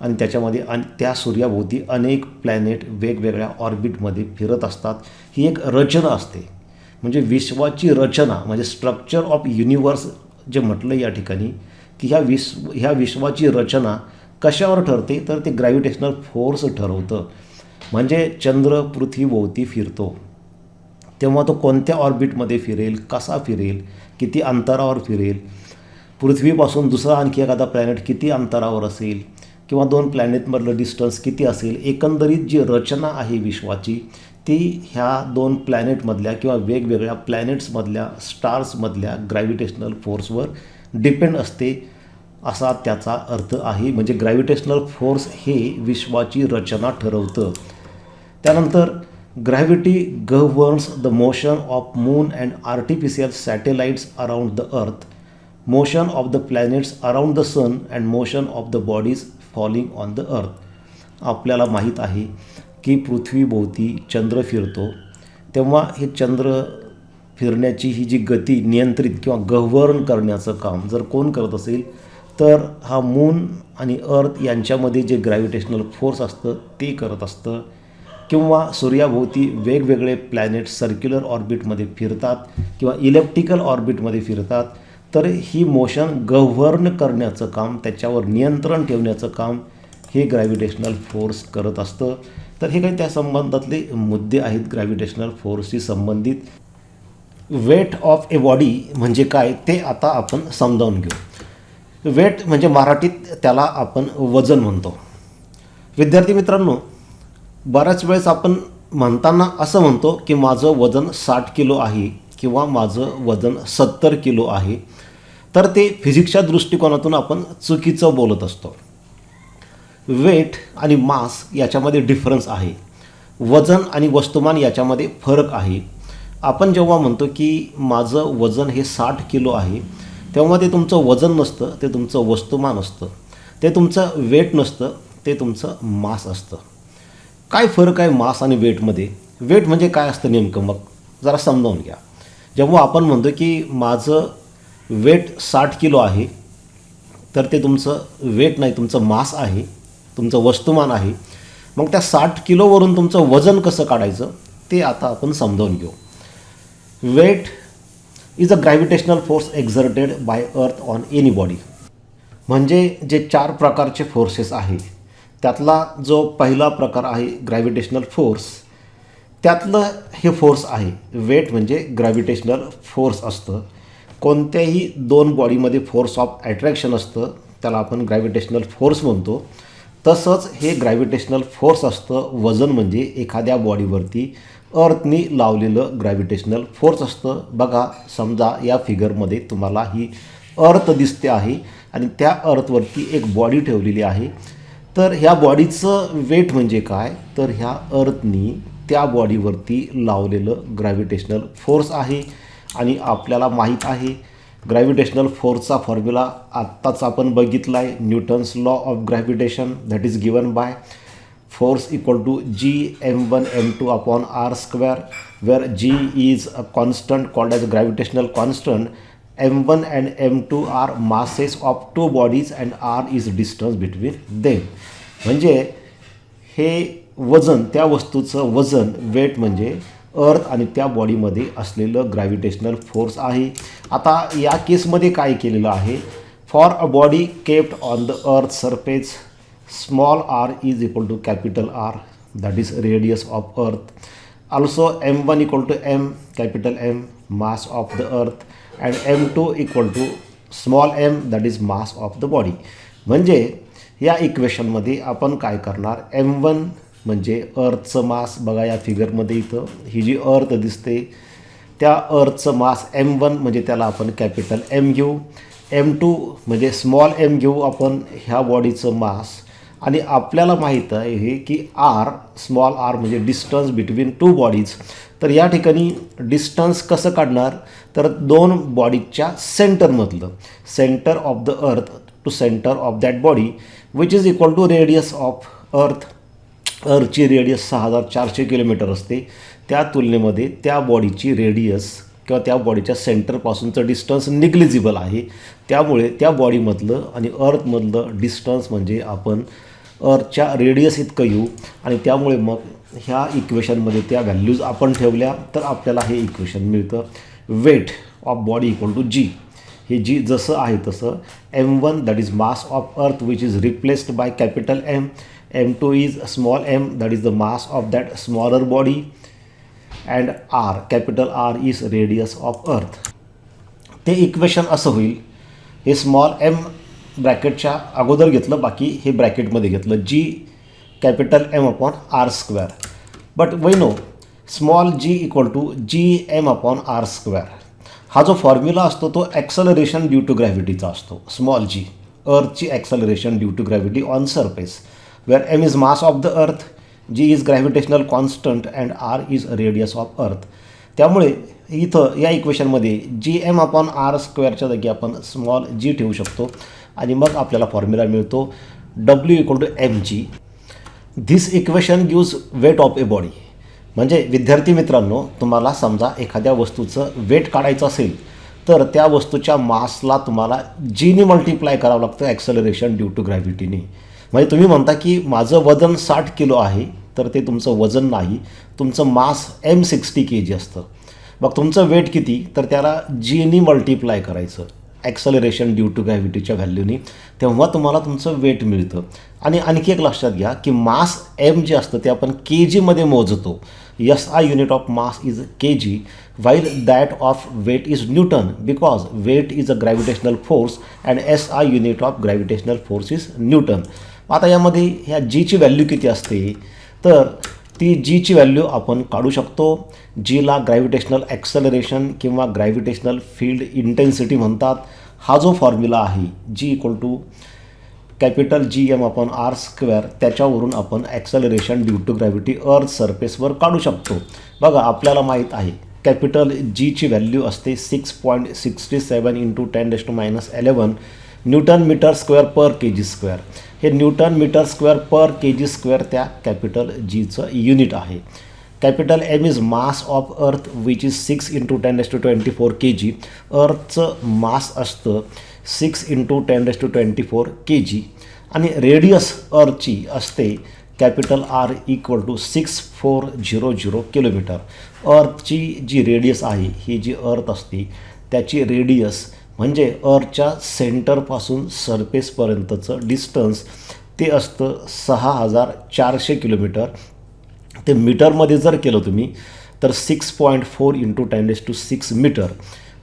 आणि त्याच्यामध्ये त्या सूर्याभोवती अनेक प्लॅनेट वेगवेगळ्या ऑर्बिटमध्ये फिरत असतात. ही एक रचना असते, म्हणजे विश्वाची रचना, म्हणजे स्ट्रक्चर ऑफ युनिवर्स जे म्हटलं या ठिकाणी की ह्या विश्वाची रचना कशावर ठरते तर ते ग्रॅव्हिटेशनल फोर्स ठरवतं. म्हणजे चंद्र पृथ्वीभोवती फिरतो तेव्हा तो कोणत्या ऑर्बिटमध्ये फिरेल, कसा फिरेल, किती अंतरावर फिरेल, पृथ्वीपासून दुसरा आणखी एखादा प्लॅनेट किती अंतरावर असेल किंवा दोन प्लॅनेटमधलं डिस्टन्स किती असेल, एकंदरीत जी रचना आहे विश्वाची ती ह्या दोन प्लॅनेटमधल्या किंवा वेगवेगळ्या प्लॅनेट्समधल्या स्टार्समधल्या ग्रॅव्हिटेशनल फोर्सवर डिपेंड असते, असा त्याचा अर्थ आहे. म्हणजे ग्रॅव्हिटेशनल फोर्स हे विश्वाची रचना ठरवतं. त्यानंतर gravity governs the motion of moon and artificial satellites around the earth, motion of the planets around the sun and motion of the bodies falling on the earth. आपल्याला माहीत आहे की पृथ्वीभोवती चंद्र फिरतो तेव्हा हे चंद्र फिरण्याची ही जी गती नियंत्रित किंवा गव्हर्न करण्याचं काम जर कोण करत असेल तर हा मून आणि अर्थ यांच्यामध्ये जे ग्रॅव्हिटेशनल फोर्स असतं ते करत असतं. किंवा सूर्याभोवती वेगवेगळे प्लॅनेट सर्क्युलर ऑर्बिटमध्ये फिरतात किंवा इलेप्टिकल ऑर्बिटमध्ये फिरतात, तर ही मोशन गव्हर्न करण्याचं काम, त्याच्यावर नियंत्रण ठेवण्याचं काम हे ग्रॅव्हिटेशनल फोर्स करत असतं. तर हे काही त्या संबंधातले मुद्दे आहेत ग्रॅव्हिटेशनल फोर्सशी संबंधित. वेट ऑफ ए बॉडी म्हणजे काय ते आता आपण समजावून घेऊ. वेट म्हणजे मराठीत त्याला आपण वजन म्हणतो. विद्यार्थी मित्रांनो, बऱ्याच वेळेस आपण म्हणताना असं म्हणतो की माझं वजन 60 किलो आहे किंवा माझं वजन 70 किलो आहे, तर ते फिजिक्सच्या दृष्टिकोनातून आपण चुकीचं बोलत असतो. वेट आणि मास याच्यामध्ये डिफरन्स आहे, वजन आणि वस्तुमान याच्यामध्ये फरक आहे. आपण जेव्हा म्हणतो की माझं वजन हे 60 किलो आहे तेव्हा ते तुमचं वजन नसतं, ते तुमचं वस्तुमान असतं, ते तुमचं वेट नसतं, ते तुमचं मास असतं. काय फरक आहे मास आणि वेटमध्ये? वेट म्हणजे काय असतं नेमकं, मग जरा समजावून घ्या. जेव्हा आपण म्हणतो की माझं वेट 60 किलो आहे तर ते तुमचं वेट नाही, तुमचं मास आहे, तुमचं वस्तुमान आहे. मग त्या 60 किलोवरून तुमचं वजन कसं काढायचं ते आता आपण समजावून घेऊ. Weight is a gravitational force exerted by earth on any body. म्हणजे जे 4 प्रकारचे फोर्सेस आहे त्यातला जो पहिला प्रकार आहे ग्रॅव्हिटेशनल फोर्स, त्यातलं हे फोर्स आहे. वेट म्हणजे ग्रॅव्हिटेशनल फोर्स असतं. कोणत्याही 2 बॉडीमध्ये फोर्स ऑफ अट्रॅक्शन असतं त्याला आपण ग्रॅव्हिटेशनल फोर्स म्हणतो. तसंच हे ग्रॅव्हिटेशनल फोर्स असतं वजन म्हणजे एखाद्या बॉडीवरती अर्थनी लावलेलं ग्रॅव्हिटेशनल फोर्स असतं. बघा, समजा या फिगरमध्ये तुम्हाला ही अर्थ दिसते आहे आणि त्या अर्थवरती एक बॉडी ठेवलेली आहे. तर ह्या बॉडीचं वेट म्हणजे काय तर ह्या अर्थनी त्या बॉडीवरती लावलेलं ग्रॅव्हिटेशनल फोर्स आहे. आणि आपल्याला माहीत आहे ग्रॅव्हिटेशनल फोर्सचा फॉर्म्युला आत्ताच आपण बघितला आहे, Newton's law of gravitation, that is given bye force equal to g m1 m2 upon r square, where g is a constant called as a gravitational constant. m1 and m2 are masses of two bodies and r is distance between them. म्हणजे हे वजन, त्या वस्तूचं वजन, weight म्हणजे अर्थ आणि त्या बॉडीमध्ये असलेलं ग्रॅव्हिटेशनल फोर्स आहे. आता या केसमध्ये काय केलेलं आहे, for a body kept on the earth surface, small r is equal to capital R, that is radius of earth. Also m1 equal to m capital M, mass of the earth, and m2 equal to small m, that is mass of the body. म्हणजे या इक्वेशनमध्ये आपण काय करणार, m1 म्हणजे अर्थचं मास, बघा या फिगरमध्ये इथं ही जी अर्थ दिसते त्या अर्थचं मास m1 म्हणजे त्याला आपण कॅपिटल M घेऊ, m2 म्हणजे स्मॉल m घेऊ आपण ह्या बॉडीचं मास, आणि आपल्याला माहीत आहे हे की आर, स्मॉल आर म्हणजे डिस्टन्स बिटवीन टू बॉडीज. तर या ठिकाणी डिस्टन्स कसं काढणार, तर दोन बॉडीजच्या सेंटरमधलं, centre of the earth to centre of that body which is equal to radius of earth. अर्थची रेडियस 6400 किलोमीटर असते. त्या तुलनेमध्ये त्या बॉडीची रेडियस किंवा त्या बॉडीच्या सेंटरपासूनचं डिस्टन्स निग्लिजिबल आहे. त्यामुळे त्या बॉडीमधलं आणि अर्थमधलं डिस्टन्स म्हणजे आपण अर्थच्या रेडियस इतकं येऊ. आणि त्यामुळे मग ह्या इक्वेशनमध्ये त्या व्हॅल्यूज आपण ठेवल्या तर आपल्याला हे इक्वेशन मिळतं. Weight of body equal to G. हे जी जसं आहे तसं m1 that is mass of earth which is replaced by capital M. m2 is small m that is the mass of that smaller body. And R, capital R is radius of earth. ते equation असं होईल, हे small m ब्रॅकेटच्या अगोदर घेतलं, बाकी हे ब्रॅकेटमध्ये घेतलं, G capital M upon R square. But we know small g equal to G M upon R square. हा जो फॉर्म्युला असतो तो ॲक्सलरेशन ड्यू टू ग्रॅव्हिटीचा असतो. स्मॉल जी अर्थची acceleration due to gravity on surface, where m is mass of the earth, G is gravitational constant and R is radius of earth. त्यामुळे इथं या इक्वेशनमध्ये जी एम अपॉन R स्क्वेअरच्या जागी आपण स्मॉल जी ठेवू शकतो आणि मग आपल्याला फॉर्म्युला मिळतो W equal to mg. This equation gives weight of a body. म्हणजे विद्यार्थी मित्रांनो, तुम्हाला समजा एखाद्या वस्तूचं वेट काढायचं असेल तर त्या वस्तूच्या मासला तुम्हाला जीनी मल्टिप्लाय करावं लागतं ॲक्सलरेशन ड्यू टू ग्रॅव्हिटीने. म्हणजे तुम्ही म्हणता की माझं वजन 60 किलो आहे, तर ते तुमचं वजन नाही, तुमचं मास M60 kg असतं. मग तुमचं वेट किती, तर त्याला जीनी मल्टिप्लाय करायचं ॲक्सलरेशन ड्यू टू ग्रॅव्हिटीच्या व्हॅल्यूनी, तेव्हा तुम्हाला तुमचं वेट मिळतं. आणि आणखी एक लक्षात घ्या की मास M जे असतं ते आपण kgमध्ये मोजतो. SI unit of mass is kg while that of weight is Newton because weight is a gravitational force and SI unit of gravitational force is Newton. आता यामध्ये ह्या जीची व्हॅल्यू किती असते, तर ती जीची व्हॅल्यू आपण काढू शकतो. जीला ग्रॅव्हिटेशनल ॲक्सलरेशन किंवा ग्रॅव्हिटेशनल फील्ड इंटेन्सिटी म्हणतात. हा जो फॉर्म्युला आहे g equal to capital GM upon R square, त्याच्यावरून आपण ॲक्सलरेशन ड्यू टू ग्रॅव्हिटी अर्थ सरफेसवर काढू शकतो. बघा आपल्याला माहीत आहे कॅपिटल जीची व्हॅल्यू असते 6.67 into 10⁻11 newton metre square per kg square. हे newton metre square per kg square त्या कॅपिटल जीचं युनिट आहे. Capital M is mass of earth which is 6 into 10⁻24 kg. अर्थचं मास असतं 6 इंटू 10⁻24 kg. आणि रेडियस अर्थची असते capital R equal to 6400 kilometre. अर्थची जी रेडियस आहे, ही जी अर्थ असते त्याची रेडियस म्हणजे अर्थच्या सेंटरपासून सरफेसपर्यंतचं डिस्टन्स ते असतं 6400 किलोमीटर. ते मीटरमध्ये जर केलं तुम्ही तर 6.4 इंटू 10⁻6 मीटर.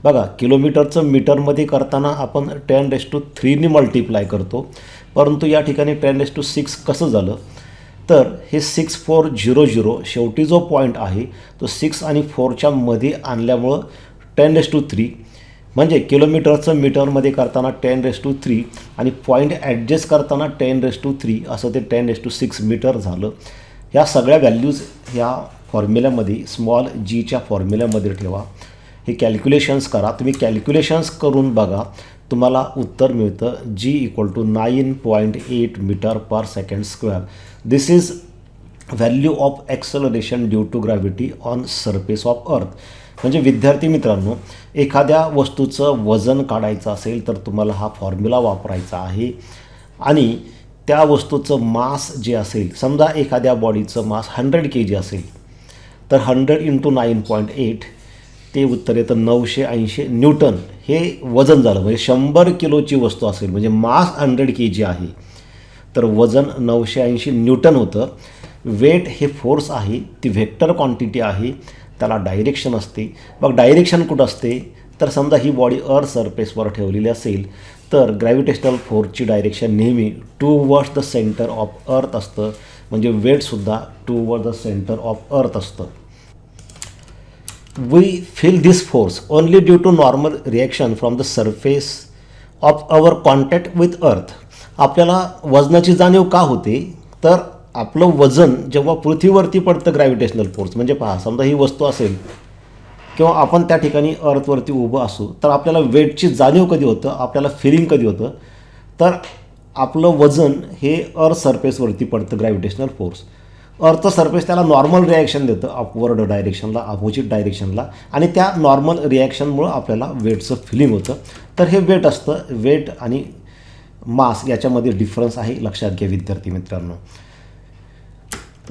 बघा किलोमीटरचं मीटरमध्ये करताना आपण 10⁻3 मल्टिप्लाय करतो, परंतु या ठिकाणी 10⁻6 कसं झालं, तर हे 6400 शेवटी जो पॉईंट आहे तो 6 आणि 4च्या मध्ये आणल्यामुळं 10⁻3 म्हणजे किलोमीटरचं मीटरमध्ये करताना 10⁻3 आणि पॉईंट ॲडजस्ट करताना 10⁻3 असं ते 10⁻6 मीटर झालं. ह्या सगळ्या व्हॅल्यूज ह्या फॉर्म्युल्यामध्ये स्मॉल जीच्या फॉर्म्युल्यामध्ये ठेवा. हे कॅल्क्युलेशन्स करा. तुम्ही कॅल्क्युलेशन्स करून बघा, तुम्हाला उत्तर मिळतं g equal to 9.8 metre per second square. This is value of acceleration due to gravity on surface of earth. म्हणजे विद्यार्थी मित्रांनो, एखाद्या वस्तूचं वजन काढायचं असेल तर तुम्हाला हा फॉर्म्युला वापरायचा आहे. आणि त्या वस्तूचं मास जे असेल, समजा एखाद्या बॉडीचं मास 100 kg असेल तर 100 इंटू 9.8 ते उत्तर येतं 980 न्यूटन. हे वजन झालं. म्हणजे 100 किलोची वस्तू असेल म्हणजे मास 100 kg आहे तर वजन 980 न्यूटन होतं. वेट हे फोर्स आहे, ती व्हेक्टर क्वांटिटी आहे, त्याला डायरेक्शन असते. मग डायरेक्शन कुठं असते, तर समजा ही बॉडी अर्थ सरफेसवर ठेवलेली असेल तर ग्रॅव्हिटेशनल फोर्सची डायरेक्शन नेहमी towards the centre of earth असतं. म्हणजे वेटसुद्धा toward the centre of earth असतं. We feel this force only due to normal reaction from the surface of our contact with earth. आपल्याला वजनाची जाणीव का होते, तर आपलं वजन जेव्हा पृथ्वीवरती पडतं ग्रॅव्हिटेशनल फोर्स, म्हणजे पहा समजा ही वस्तू असेल किंवा आपण त्या ठिकाणी अर्थवरती उभं असू, तर आपल्याला वेटची जाणीव कधी होतं, आपल्याला फिलिंग कधी होतं, तर आपलं वजन हे अर्थ सरफेसवरती पडतं ग्रॅव्हिटेशनल फोर्स. अर्थ सरफेस त्याला नॉर्मल रिॲक्शन देतं अपवर्ड डायरेक्शनला, अपोजिट डायरेक्शनला, आणि त्या नॉर्मल रिॲक्शनमुळं आपल्याला वेटचं फिलिंग होतं. तर हे वेट असतं. वेट आणि मास याच्यामध्ये डिफरन्स आहे, लक्षात घ्या विद्यार्थी मित्रांनो.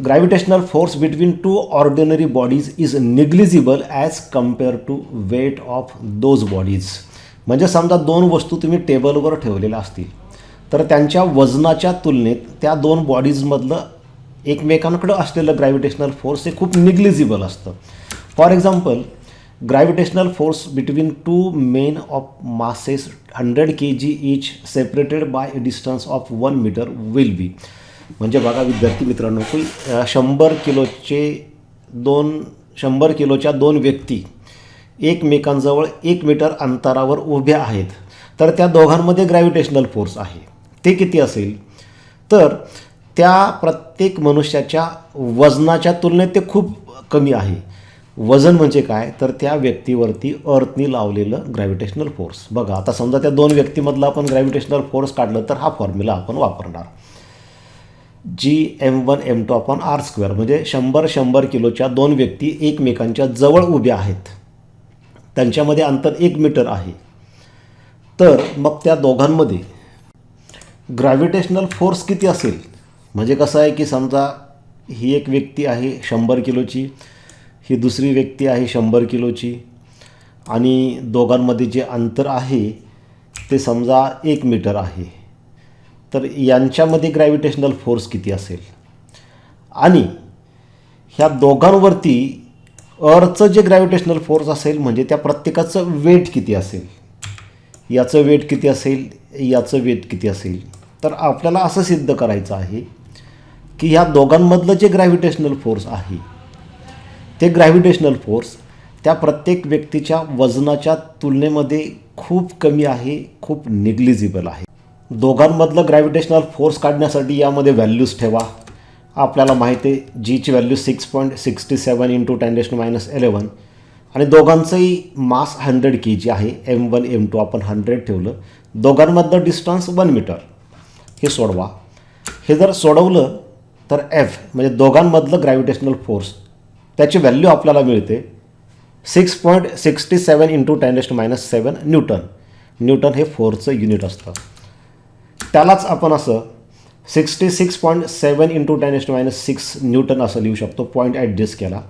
Gravitational force between two ordinary bodies is negligible as compare to weight of those bodies. म्हणजे समजा दोन वस्तू तुम्ही टेबलवर ठेवलेल्या असतील, तर त्यांच्या वजनाच्या तुलनेत त्या दोन बॉडीजमधलं एकमेकांकडं असलेलं ग्रॅव्हिटेशनल फोर्स हे खूप निग्लिजिबल असतं. For example, gravitational force between two men of masses 100 kg each separated by distance of 1 metre will be. म्हणजे बघा विद्यार्थी मित्रांनो, की 100 किलोच्या दोन व्यक्ती एकमेकांजवळ 1 मीटर अंतरावर उभ्या आहेत, तर त्या दोघांमध्ये ग्रॅव्हिटेशनल फोर्स आहे. ते किती असेल, तर त्या प्रत्येक मनुष्याच्या वजनाच्या तुलनेत ते खूप कमी आहे. वजन म्हणजे काय, तर त्या व्यक्तीवरती अर्थनी लावलेलं ग्रॅव्हिटेशनल फोर्स. बघा आता समजा त्या दोन व्यक्तीमधला आपण ग्रॅव्हिटेशनल फोर्स काढलं, तर हा फॉर्म्युला आपण वापरणार. Gm1m2/r². म्हणजे 100 किलोच्या दोन व्यक्ती एकमेकांच्या जवळ उभ्या आहेत, त्यांच्यामध्ये अंतर 1 मीटर आहे, तर मग त्या दोघांमध्ये ग्रॅव्हिटेशनल फोर्स किती असेल. म्हणजे कसं आहे की समजा ही एक व्यक्ती आहे 100 किलोची, ही दुसरी व्यक्ती आहे 100 किलोची, आणि दोघांमध्ये जे अंतर आहे ते समजा 1 मीटर आहे, तर यांच्यामध्ये ग्रॅव्हिटेशनल फोर्स किती असेल. आणि ह्या दोघांवरती अर्थचं जे ग्रॅव्हिटेशनल फोर्स असेल, म्हणजे त्या प्रत्येकाचं वेट किती असेल, याचं वेट किती असेल, याचं वेट किती असेल. तर आपल्याला असं सिद्ध करायचं आहे की ह्या दोघांमधलं जे ग्रॅव्हिटेशनल फोर्स आहे, ते ग्रॅव्हिटेशनल फोर्स त्या प्रत्येक व्यक्तीच्या वजनाच्या तुलनेमध्ये खूप कमी आहे, खूप निग्लिजिबल आहे. दोघांमधलं ग्रॅव्हिटेशनल फोर्स काढण्यासाठी यामध्ये व्हॅल्यूज ठेवा. आपल्याला माहिती आहे जीची व्हॅल्यू 6.67 × 10⁻11, आणि दोघांचंही मास 100 kg आहे. M1 M2 आपण 100 ठेवलं. दोघांमधलं डिस्टन्स 1 मीटर. हे सोडवा. हे जर सोडवलं तर F म्हणजे दोघांमधलं ग्रॅव्हिटेशनल फोर्स, त्याची व्हॅल्यू आपल्याला मिळते 6.67 × 10⁻7 न्यूटन. न्यूटन हे फोर्सचं युनिट असतं. त्यालाच आपण असं 66.7 × 10⁻6 न्यूटन असं लिहू शकतो, पॉईंट ॲडजस्ट केला.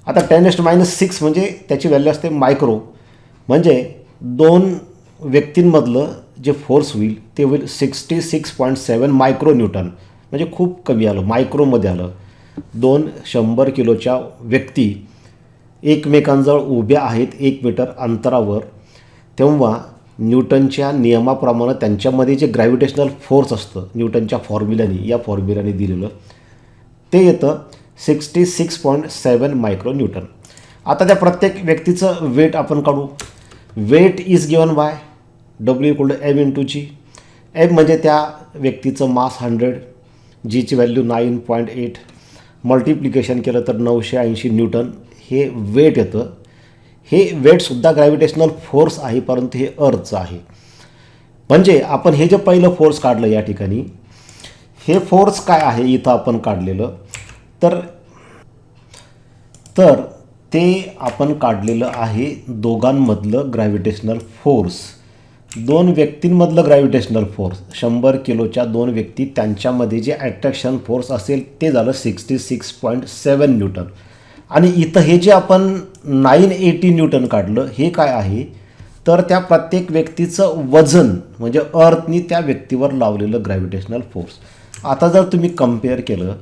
आता 10⁻6 म्हणजे त्याची व्हॅल्यू असते मायक्रो, म्हणजे दोन व्यक्तींमधलं जे फोर्स होईल ते होईल 66.7 मायक्रो न्यूटन. म्हणजे खूप कमी आलं, मायक्रोमध्ये आलं. 100 किलोच्या व्यक्ती एकमेकांजवळ उभ्या आहेत 1 मीटर अंतरावर, तेव्हा न्यूटनच्या नियमाप्रमाणे त्यांच्यामध्ये जे ग्रॅव्हिटेशनल फोर्स असतं, न्यूटनच्या या फॉर्म्युल्याने दिलेलं, ते येतं 66.7 मायक्रो न्यूटन. आता त्या प्रत्येक व्यक्तीचं वेट आपण काढू. Weight is given by W = M × G. M म्हणजे त्या व्यक्तीचं मास 100, जीची व्हॅल्यू 9.8, मल्टिप्लिकेशन केलं तर 980 न्यूटन हे वेट येतं. हे वेटसुद्धा ग्रॅव्हिटेशनल फोर्स आहे, परंतु हे अर्थचं आहे. म्हणजे आपण हे जे पहिलं फोर्स काढलं या ठिकाणी, हे फोर्स काय आहे इथं आपण काढलेलं, तर ते आपण काढलेलं आहे दोघांमधलं ग्रॅव्हिटेशनल फोर्स. दोन व्यक्तींमधलं ग्रॅव्हिटेशनल फोर्स, 100 किलोच्या दोन व्यक्ती, त्यांच्यामध्ये जे अट्रॅक्शन फोर्स असेल ते झालं 66.7 न्यूटन. आणि इथं हे जे आपण 980 न्यूटन काढलं, हे काय आहे, तर त्या प्रत्येक व्यक्तीचं वजन, म्हणजे अर्थनी त्या व्यक्तीवर लावलेलं ग्रॅव्हिटेशनल फोर्स. आता जर तुम्ही कम्पेअर केलं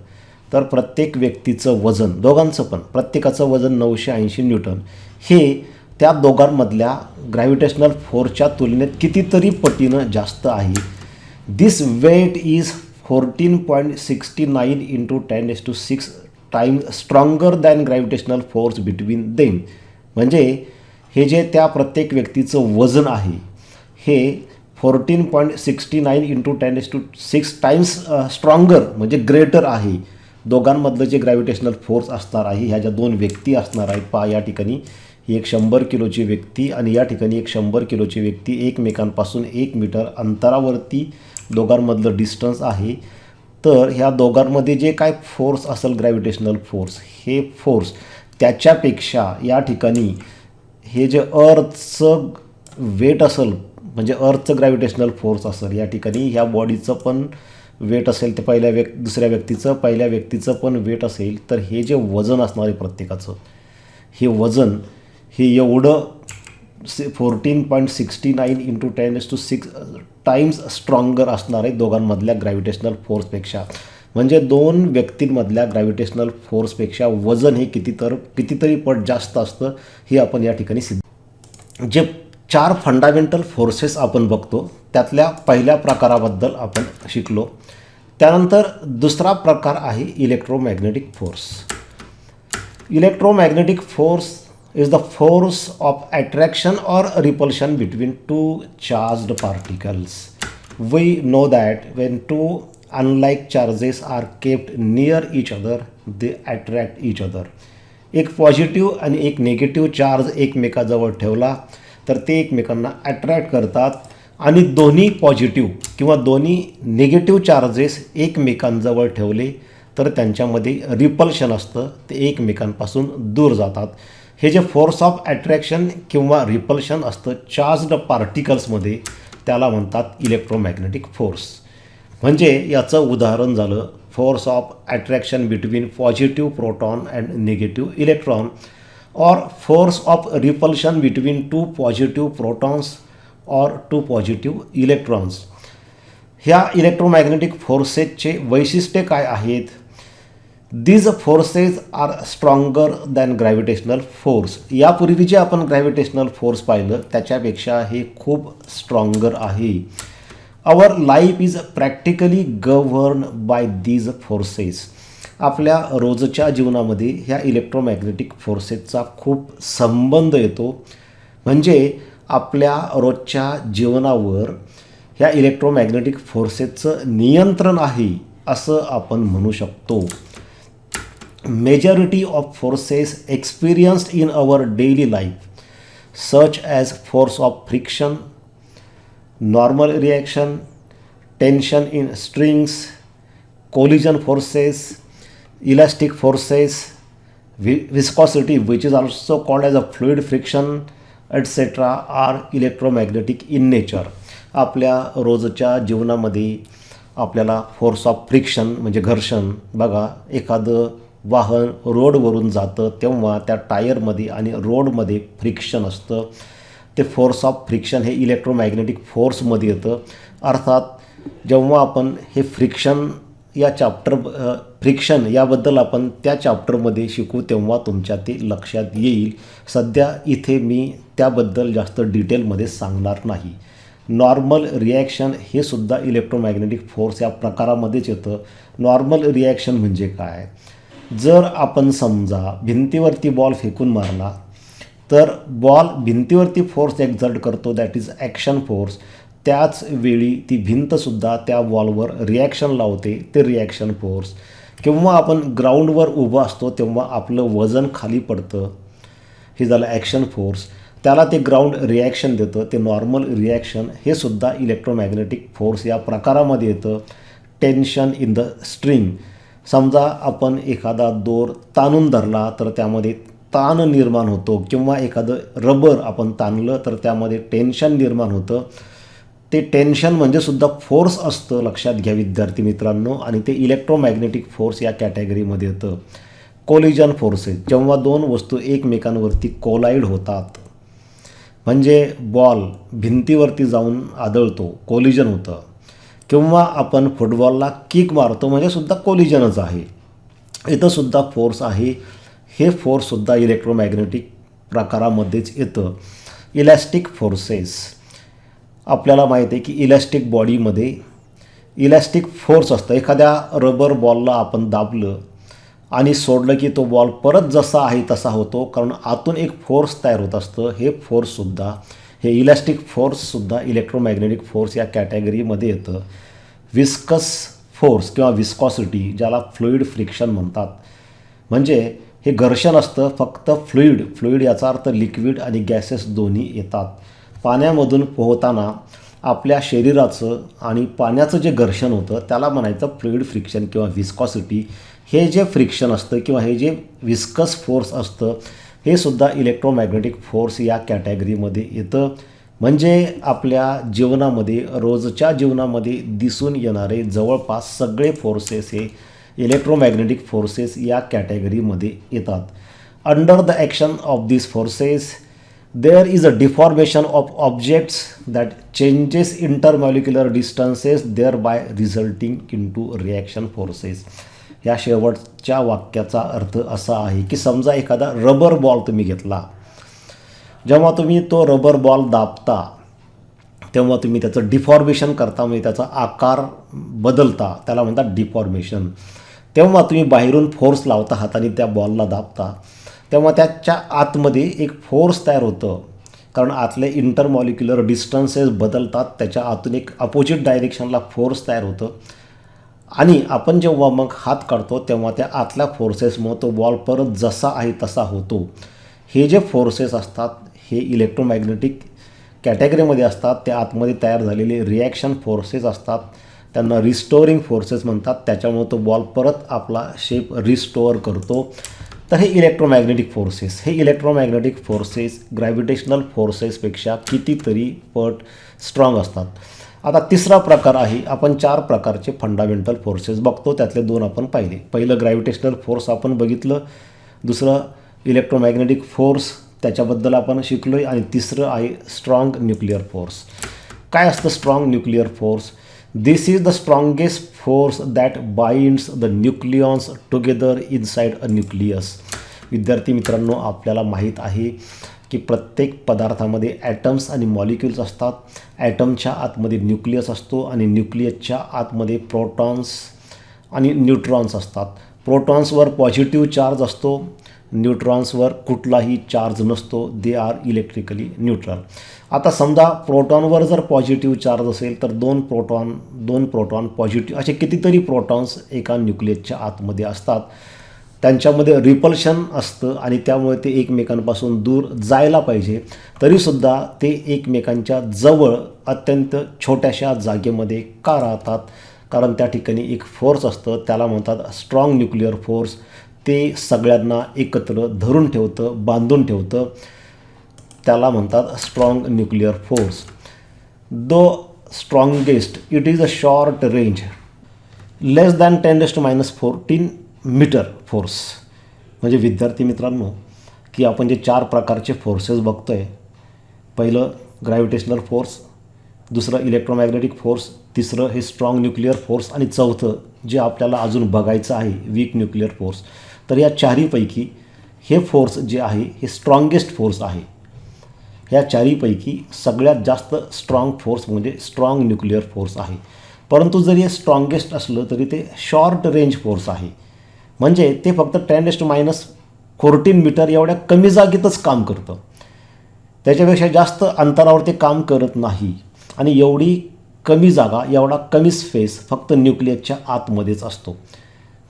तर प्रत्येक व्यक्तीचं वजन, दोघांचं पण, प्रत्येकाचं वजन 980 न्यूटन हे त्या दोघांमधल्या ग्रॅव्हिटेशनल फोर्सच्या तुलनेत कितीतरी पटीनं जास्त आहे. This weight is 14.69 × 10⁶ time stronger than gravitational force between them. म्हणजे हे जे त्या प्रत्येक व्यक्तीचं वजन आहे, हे 14.69 इंटू 10⁶ टाइम्स स्ट्रॉंगर म्हणजे ग्रेटर आहे. दोघांमधलं जे ग्रॅव्हिटेशनल फोर्स असणार आहे, ह्या ज्या दोन व्यक्ती असणार आहेत पहा, या ठिकाणी ही एक 100 किलोची व्यक्ती आणि या ठिकाणी एक 100 किलोची व्यक्ती एकमेकांपासून 1 मीटर अंतरावरती दोघांमधलं डिस्टन्स आहे. तर ह्या दोघांमध्ये जे काय फोर्स असेल ग्रॅव्हिटेशनल फोर्स, हे फोर्स त्याच्यापेक्षा या ठिकाणी हे जे अर्थचं वेट असेल म्हणजे अर्थचं ग्रॅव्हिटेशनल फोर्स असेल, या ठिकाणी ह्या बॉडीचं पण वेट असेल, ते दुसऱ्या व्यक्तीचं पहिल्या व्यक्तीचं पण वेट असेल, तर हे जे वजन असणार आहे प्रत्येकाचं, हे वजन हे एवढं 14.69 इंटू 10⁶ टाइम्स स्ट्रॉंगर असणार आहे दोघांमधल्या ग्रॅव्हिटेशनल फोर्सपेक्षा. म्हणजे दोन व्यक्तींमधल्या ग्रॅव्हिटेशनल फोर्सपेक्षा वजन हे कितीतरी पट जास्त असतं, हे आपण या ठिकाणी जे 4 फंडामेंटल फोर्सेस आपण बघतो त्यातल्या पहिल्या प्रकाराबद्दल आपण शिकलो. त्यानंतर दुसरा प्रकार आहे electromagnetic force. Electromagnetic force is the force of attraction or repulsion between two charged particles. We know that when two unlike charges are kept near each other, they attract each other. एक positive आणि एक negative charge एकमेकाजवळ ठेवला तर ते एकमेकांना attract करतात आणि दोन्ही पॉझिटिव्ह किंवा दोन्ही निगेटिव्ह चार्जेस एकमेकांजवळ ठेवले तर त्यांच्यामध्ये रिपल्शन असतं, ते एकमेकांपासून दूर जातात. हे जे फोर्स ऑफ अट्रॅक्शन किंवा रिपल्शन असतं चार्ज्ड पार्टिकल्समध्ये, त्याला म्हणतात इलेक्ट्रोमॅग्नेटिक फोर्स. म्हणजे याचं उदाहरण झालं force of attraction between positive proton and negative electron और force of repulsion between two positive protons और टू पॉझिटिव्ह इलेक्ट्रॉन्स. ह्या इलेक्ट्रोमॅग्नेटिक फोर्सेसचे वैशिष्ट्ये काय आहेत? These forces are stronger than gravitational force. यापूर्वी जे आपण ग्रॅव्हिटेशनल फोर्स पाहिलं त्याच्यापेक्षा हे खूप स्ट्रॉंगर आहे. Our life is practically govern by these forces. आपल्या रोजच्या जीवनामध्ये ह्या इलेक्ट्रोमॅग्नेटिक फोर्सेसचा खूप संबंध येतो. म्हणजे आपल्या रोजच्या जीवनावर ह्या इलेक्ट्रोमॅग्नेटिक फोर्सेसचं नियंत्रण आहे असं आपण म्हणू शकतो. Majority of forces experienced in our daily life, such as force of friction, normal reaction, tension in strings, collision forces, elastic forces, viscosity, which is also called as a fluid friction, etc., are electromagnetic in nature. आपल्या रोजच्या जीवनामध्ये आपल्याला force of friction म्हणजे घर्षण, बघा एखादं वाहन रोडवरून जातं तेव्हा त्या टायरमध्ये आणि रोडमध्ये फ्रिक्शन असतं. ते फोर्स ऑफ फ्रिक्शन हे इलेक्ट्रोमॅग्नेटिक फोर्समध्ये येतं. अर्थात जेव्हा आपण हे फ्रिक्शन फ्रिक्शन याबद्दल आपण त्या चॅप्टरमध्ये शिकू तेव्हा तुमच्या ते लक्षात येईल. सध्या इथे मी त्याबद्दल जास्त डिटेलमध्ये सांगणार नाही. नॉर्मल रिॲक्शन हे सुद्धा इलेक्ट्रोमॅग्नेटिक फोर्स या प्रकारामध्येच येतं. नॉर्मल रिॲक्शन म्हणजे काय? जर आपण समजा भिंतीवरती बॉल फेकून मारला तर बॉल भिंतीवरती फोर्स एक्झर्ट करतो, दॅट इज ॲक्शन फोर्स. त्याच वेळी ती भिंतसुद्धा त्या बॉलवर रिॲक्शन लावते, ते रिॲक्शन फोर्स. किंवा आपण ग्राउंडवर उभं असतो तेव्हा आपलं वजन खाली पडतं, हे झालं ॲक्शन फोर्स. त्याला ते ग्राउंड रिॲक्शन देतं, ते नॉर्मल रिॲक्शन. हे सुद्धा इलेक्ट्रोमॅग्नेटिक फोर्स या प्रकारामध्ये येतं. टेन्शन इन द स्ट्रिंग, समजा आपण एखादा दोर ताणून धरला तर त्यामध्ये ताण निर्माण होतो, किंवा एखादं रबर आपण ताणलं तर त्यामध्ये टेन्शन निर्माण होतं. ते टेन्शन म्हणजे सुद्धा फोर्स असतं, लक्षात घ्या विद्यार्थी मित्रांनो, आणि ते इलेक्ट्रोमॅग्नेटिक फोर्स या कॅटेगरीमध्ये येतं. कोलिजन फोर्सेस, जेव्हा दोन वस्तू एकमेकांवरती कोलाईड होतात म्हणजे बॉल भिंतीवरती जाऊन आदळतो, कोलिजन होतं. किंवा आपण फुटबॉलला किक मारतो म्हणजे सुद्धा कोलिजनच आहे, इथंसुद्धा फोर्स आहे. हे फोर्ससुद्धा इलेक्ट्रोमॅग्नेटिक प्रकारामध्येच येतं. इलॅस्टिक फोर्सेस, आपल्याला माहीत आहे की इलॅस्टिक बॉडीमध्ये इलॅस्टिक फोर्स असतं. एखाद्या रबर बॉलला आपण दाबलं आणि सोडलं की तो बॉल परत जसा आहे तसा होतो, कारण आतून एक फोर्स तयार होत असतं. हे फोर्ससुद्धा हे इलॅस्टिक फोर्ससुद्धा इलेक्ट्रोमॅग्नेटिक फोर्स या कॅटेगरीमध्ये येतं. विस्कस फोर्स किंवा विस्कॉसिटी, ज्याला फ्लुईड फ्रिक्शन म्हणतात, म्हणजे हे घर्षण असतं फक्त फ्लुईड याचा अर्थ लिक्विड आणि गॅसेस दोन्ही येतात. पाण्यामधून पोहताना आपल्या शरीराचं आणि पाण्याचं जे घर्षण होतं त्याला म्हणायचं फ्लुईड फ्रिक्शन किंवा विस्कॉसिटी. हे जे फ्रिक्शन असतं किंवा हे जे विस्कस फोर्स असतं हे सुद्धा इलेक्ट्रोमॅग्नेटिक फोर्स या कॅटेगरीमध्ये येतं. म्हणजे आपल्या जीवनामध्ये, रोजच्या जीवनामध्ये दिसून येणारे जवळपास सगळे फोर्सेस हे इलेक्ट्रोमॅग्नेटिक फोर्सेस या कॅटेगरीमध्ये येतात. Under the action of this forces there is a deformation of objects that changes intermolecular distances thereby resulting in two reaction forces. या शेवटच्या वाक्याचा अर्थ असा आहे की समजा एखादा रबर बॉल तुम्ही घेतला, जेव्हा तुम्ही तो रबर बॉल दाबता तेव्हा तुम्ही त्याचं डिफॉर्मेशन करता, म्हणजे त्याचा आकार बदलता, त्याला म्हणतात डिफॉर्मेशन. तेव्हा तुम्ही बाहेरून फोर्स लावता, हाताने त्या बॉलला दाबता, तेव्हा त्याच्या आतमध्ये एक फोर्स तयार होतं, कारण आतले इंटरमॉलिक्युलर डिस्टन्सेस बदलतात, त्याच्या आतून एक अपोजिट डायरेक्शनला फोर्स तयार होतं. आणि आपण जेव्हा मग हात काढतो तेव्हा त्या आतल्या फोर्सेसमुळे तो बॉल परत जसा आहे तसा होतो. हे जे फोर्सेस असतात हे इलेक्ट्रोमॅग्नेटिक कॅटेगरीमध्ये असतात. ते आतमध्ये तयार झालेले रिॲक्शन फोर्सेस असतात, त्यांना रिस्टोअरिंग फोर्सेस म्हणतात. त्याच्यामुळे तो बॉल परत आपला शेप रिस्टोअर करतो. तर हे इलेक्ट्रोमॅग्नेटिक फोर्सेस, हे इलेक्ट्रोमॅग्नेटिक फोर्सेस ग्रॅव्हिटेशनल फोर्सेसपेक्षा कितीतरी पट स्ट्रॉंग असतात. आता तिसरा प्रकार आहे, आपण 4 प्रकारचे फंडामेंटल फोर्सेस बघतो, त्यातले 2 आपण पाहिले. पहिलं ग्रॅव्हिटेशनल फोर्स आपण बघितलं, दुसरं इलेक्ट्रोमॅग्नेटिक फोर्स त्याच्याबद्दल आपण शिकलो आहे, आणि तिसरं आहे स्ट्रॉंग न्यूक्लिअर फोर्स. काय असतं strong nuclear force? This is the strongest force that binds the nucleons together inside a nucleus. विद्यार्थी मित्रांनो, आपल्याला माहीत आहे की प्रत्येक पदार्थामध्ये ॲटम्स आणि मॉलिक्युल्स असतात. ॲटमच्या आतमध्ये न्यूक्लियस असतो आणि न्यूक्लियसच्या आतमध्ये प्रोटॉन्स आणि न्यूट्रॉन्स असतात. प्रोटॉन्सवर पॉझिटिव्ह चार्ज असतो, न्यूट्रॉन्सवर कुठलाही चार्ज नसतो. They are electrically neutral. आता समजा प्रोटॉनवर जर पॉझिटिव्ह चार्ज असेल तर दोन प्रोटॉन पॉझिटिव्ह, असे कितीतरी प्रोटॉन्स एका न्यूक्लियसच्या आतमध्ये असतात. त्यांच्यामध्ये रिपल्शन असतं आणि त्यामुळे ते एकमेकांपासून दूर जायला पाहिजे, तरीसुद्धा ते एकमेकांच्या जवळ अत्यंत छोट्याशा जागेमध्ये का राहतात? कारण त्या ठिकाणी एक फोर्स असतं, त्याला म्हणतात स्ट्रॉंग न्यूक्लिअर फोर्स. ते सगळ्यांना एकत्र धरून ठेवतं, बांधून ठेवतं, त्याला म्हणतात strong nuclear force. Though strongest it is a short range less than 10⁻14 metre force. म्हणजे विद्यार्थी मित्रांनो, की आपण जे 4 प्रकारचे फोर्सेस बघतो आहे, पहिलं ग्रॅव्हिटेशनल फोर्स, दुसरं इलेक्ट्रोमॅग्नेटिक फोर्स, तिसरं हे स्ट्रॉंग न्यूक्लिअर फोर्स, आणि चौथं जे आपल्याला अजून बघायचं आहे वीक न्यूक्लिअर फोर्स. तर या 4पैकी हे फोर्स जे आहे हे स्ट्रॉंगेस्ट फोर्स आहे. ह्या 4पैकी सगळ्यात जास्त स्ट्रॉंग फोर्स म्हणजे स्ट्रॉंग न्यूक्लिअर फोर्स आहे. परंतु जरी हे स्ट्रॉंगेस्ट असलं तरी ते शॉर्ट रेंज फोर्स आहे. म्हणजे ते फक्त 10⁻14 मीटर एवढ्या कमी जागेतच काम करतं, त्याच्यापेक्षा जास्त अंतरावर ते काम करत नाही. आणि एवढी कमी जागा, एवढा कमी स्पेस फक्त न्यूक्लियसच्या आतमध्येच असतो.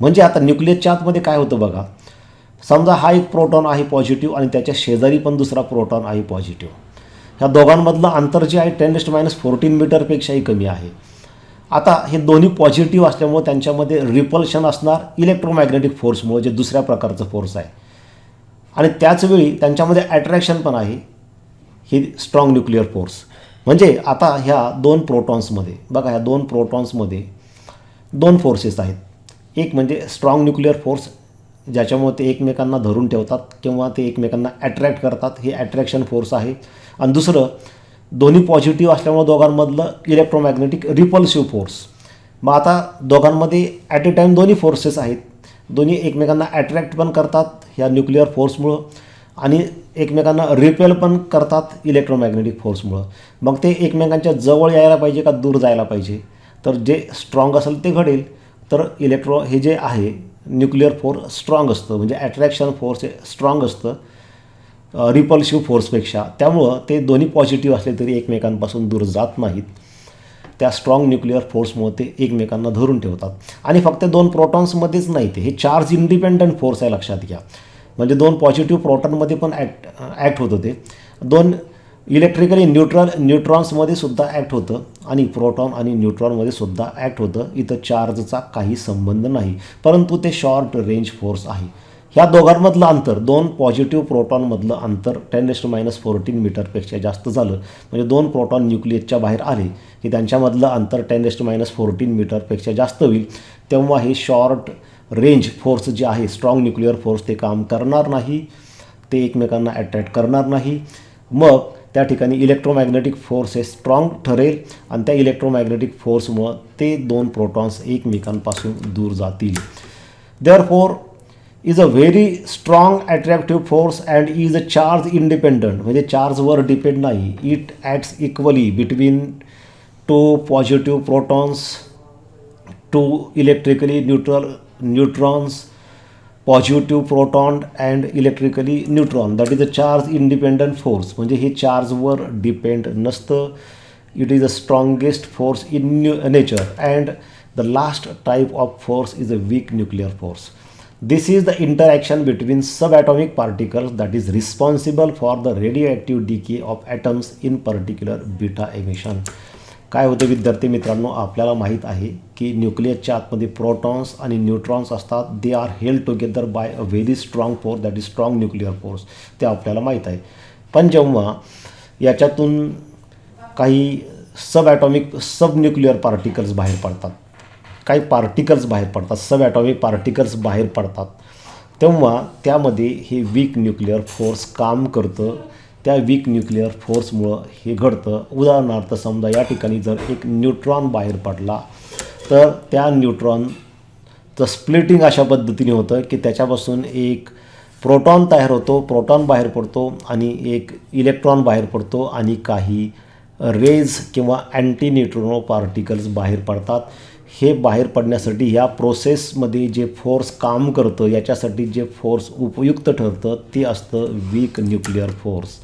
म्हणजे आता न्यूक्लियसच्या आतमध्ये काय होतं बघा, समजा हा एक प्रोटॉन आहे पॉझिटिव्ह आणि त्याच्या शेजारी पण दुसरा प्रोटॉन आहे पॉझिटिव्ह. ह्या दोघांमधलं अंतर जे आहे 10⁻14 मीटरपेक्षाही कमी आहे. आता हे दोन्ही पॉझिटिव्ह असल्यामुळे त्यांच्यामध्ये रिपल्शन असणार इलेक्ट्रोमॅग्नेटिक फोर्समुळे, जे दुसऱ्या प्रकारचं फोर्स आहे. आणि त्याचवेळी त्यांच्यामध्ये अट्रॅक्शन पण आहे, ही स्ट्रॉंग न्यूक्लिअर फोर्स. म्हणजे आता ह्या 2 प्रोटॉन्समध्ये बघा, ह्या 2 प्रोटॉन्समध्ये 2 फोर्सेस आहेत. एक म्हणजे स्ट्रॉंग न्यूक्लिअर फोर्स, ज्याच्यामुळे ते एकमेकांना धरून ठेवतात किंवा ते एकमेकांना अट्रॅक्ट करतात, हे अट्रॅक्शन फोर्स आहे. आणि दुसरं दोन्ही पॉझिटिव्ह असल्यामुळे दोघांमधलं इलेक्ट्रोमॅग्नेटिक रिपल्सिव्ह फोर्स. मग आता दोघांमध्ये ॲट ए टाईम दोन्ही फोर्सेस आहेत, दोन्ही एकमेकांना अट्रॅक्ट पण करतात ह्या न्यूक्लिअर फोर्समुळं आणि एकमेकांना रिपेल पण करतात इलेक्ट्रोमॅग्नेटिक फोर्समुळं. मग ते एकमेकांच्या जवळ यायला पाहिजे का दूर जायला पाहिजे? तर जे स्ट्रॉंग असेल ते घडेल. तर हे जे आहे न्यूक्लिअर फोर्स स्ट्रॉंग असतं, म्हणजे अट्रॅक्शन फोर्स हे स्ट्रॉंग असतं. रिपल्सिव्ह फोर्सपेक्षा. त्यामुळं ते दोन्ही पॉझिटिव्ह असले तरी एकमेकांपासून दूर जात नाहीत. त्या स्ट्रॉंग न्यूक्लिअर फोर्समुळे ते एकमेकांना धरून ठेवतात. आणि फक्त 2 प्रोटॉन्समध्येच नाही, ते हे चार्ज इंडिपेंडंट फोर्स आहे, लक्षात घ्या. म्हणजे 2 पॉझिटिव्ह प्रोटॉनमध्ये पण ॲक्ट होतं, ते 2 इलेक्ट्रिकली न्यूट्रॉन्समध्ये सुद्धा ॲक्ट होतं आणि प्रोटॉन आणि न्यूट्रॉनमध्ये सुद्धा ॲक्ट होतं. इथं चार्जचा काही संबंध नाही, परंतु ते शॉर्ट रेंज फोर्स आहे. ह्या दोघांमधलं अंतर, 2 पॉझिटिव्ह प्रोटॉनमधलं अंतर 10⁻14 मीटरपेक्षा जास्त झालं, म्हणजे 2 प्रोटॉन न्यूक्लियसच्या बाहेर आले की त्यांच्यामधलं अंतर 10⁻14 मीटरपेक्षा जास्त होईल, तेव्हा हे शॉर्ट रेंज फोर्स जे आहे, स्ट्रॉंग न्यूक्लिअर फोर्स, ते काम करणार नाही, ते एकमेकांना अट्रॅक्ट करणार नाही. मग त्या ठिकाणी इलेक्ट्रोमॅग्नेटिक फोर्स हे स्ट्रॉंग ठरेल आणि त्या इलेक्ट्रोमॅग्नेटिक फोर्समुळं ते 2 प्रोटॉन्स एकमेकांपासून दूर जातील. Therefore is a very strong attractive force and is a charge independent, म्हणजे चार्जवर डिपेंड नाही. It acts equally between 2 positive protons, 2 electrically neutrons, positive proton and electrically neutron. That is a charge independent force, म्हणजे हे चार्जवर depend नसतं. It is a strongest force in nature and the last type of force is a week nuclear force. This is the interaction between subatomic particles that is responsible for the radioactive decay of atoms, in particular beta emission. काय होतं विद्यार्थी मित्रांनो, आपल्याला माहीत आहे की न्यूक्लियसच्या आतमध्ये protons आणि न्यूट्रॉन्स असतात. They are held together by a very strong force, that is strong nuclear force. ते आपल्याला माहीत आहे. पण जेव्हा याच्यातून काही सब न्यूक्लिअर पार्टिकल्स बाहेर पडतात, काही पार्टिकल्स बाहेर पडतात, सब ॲटॉमिक पार्टिकल्स बाहेर पडतात, तेव्हा त्यामध्ये हे वीक न्यूक्लिअर फोर्स काम करतं. त्या वीक न्यूक्लिअर फोर्समुळं हे घडतं. उदाहरणार्थ समजा या ठिकाणी जर एक न्यूट्रॉन बाहेर पडला, तर त्या न्यूट्रॉनचं स्प्लिटिंग अशा पद्धतीने होतं की त्याच्यापासून एक प्रोटॉन तयार होतो, प्रोटॉन बाहेर पडतो आणि एक इलेक्ट्रॉन बाहेर पडतो आणि काही रेज किंवा अँटी न्यूट्रिनो पार्टिकल्स बाहेर पडतात. हे बाहेर पडण्यासाठी ह्या प्रोसेसमध्ये जे फोर्स काम करतं, याच्यासाठी जे फोर्स उपयुक्त ठरतं, ते असतं weak nuclear force.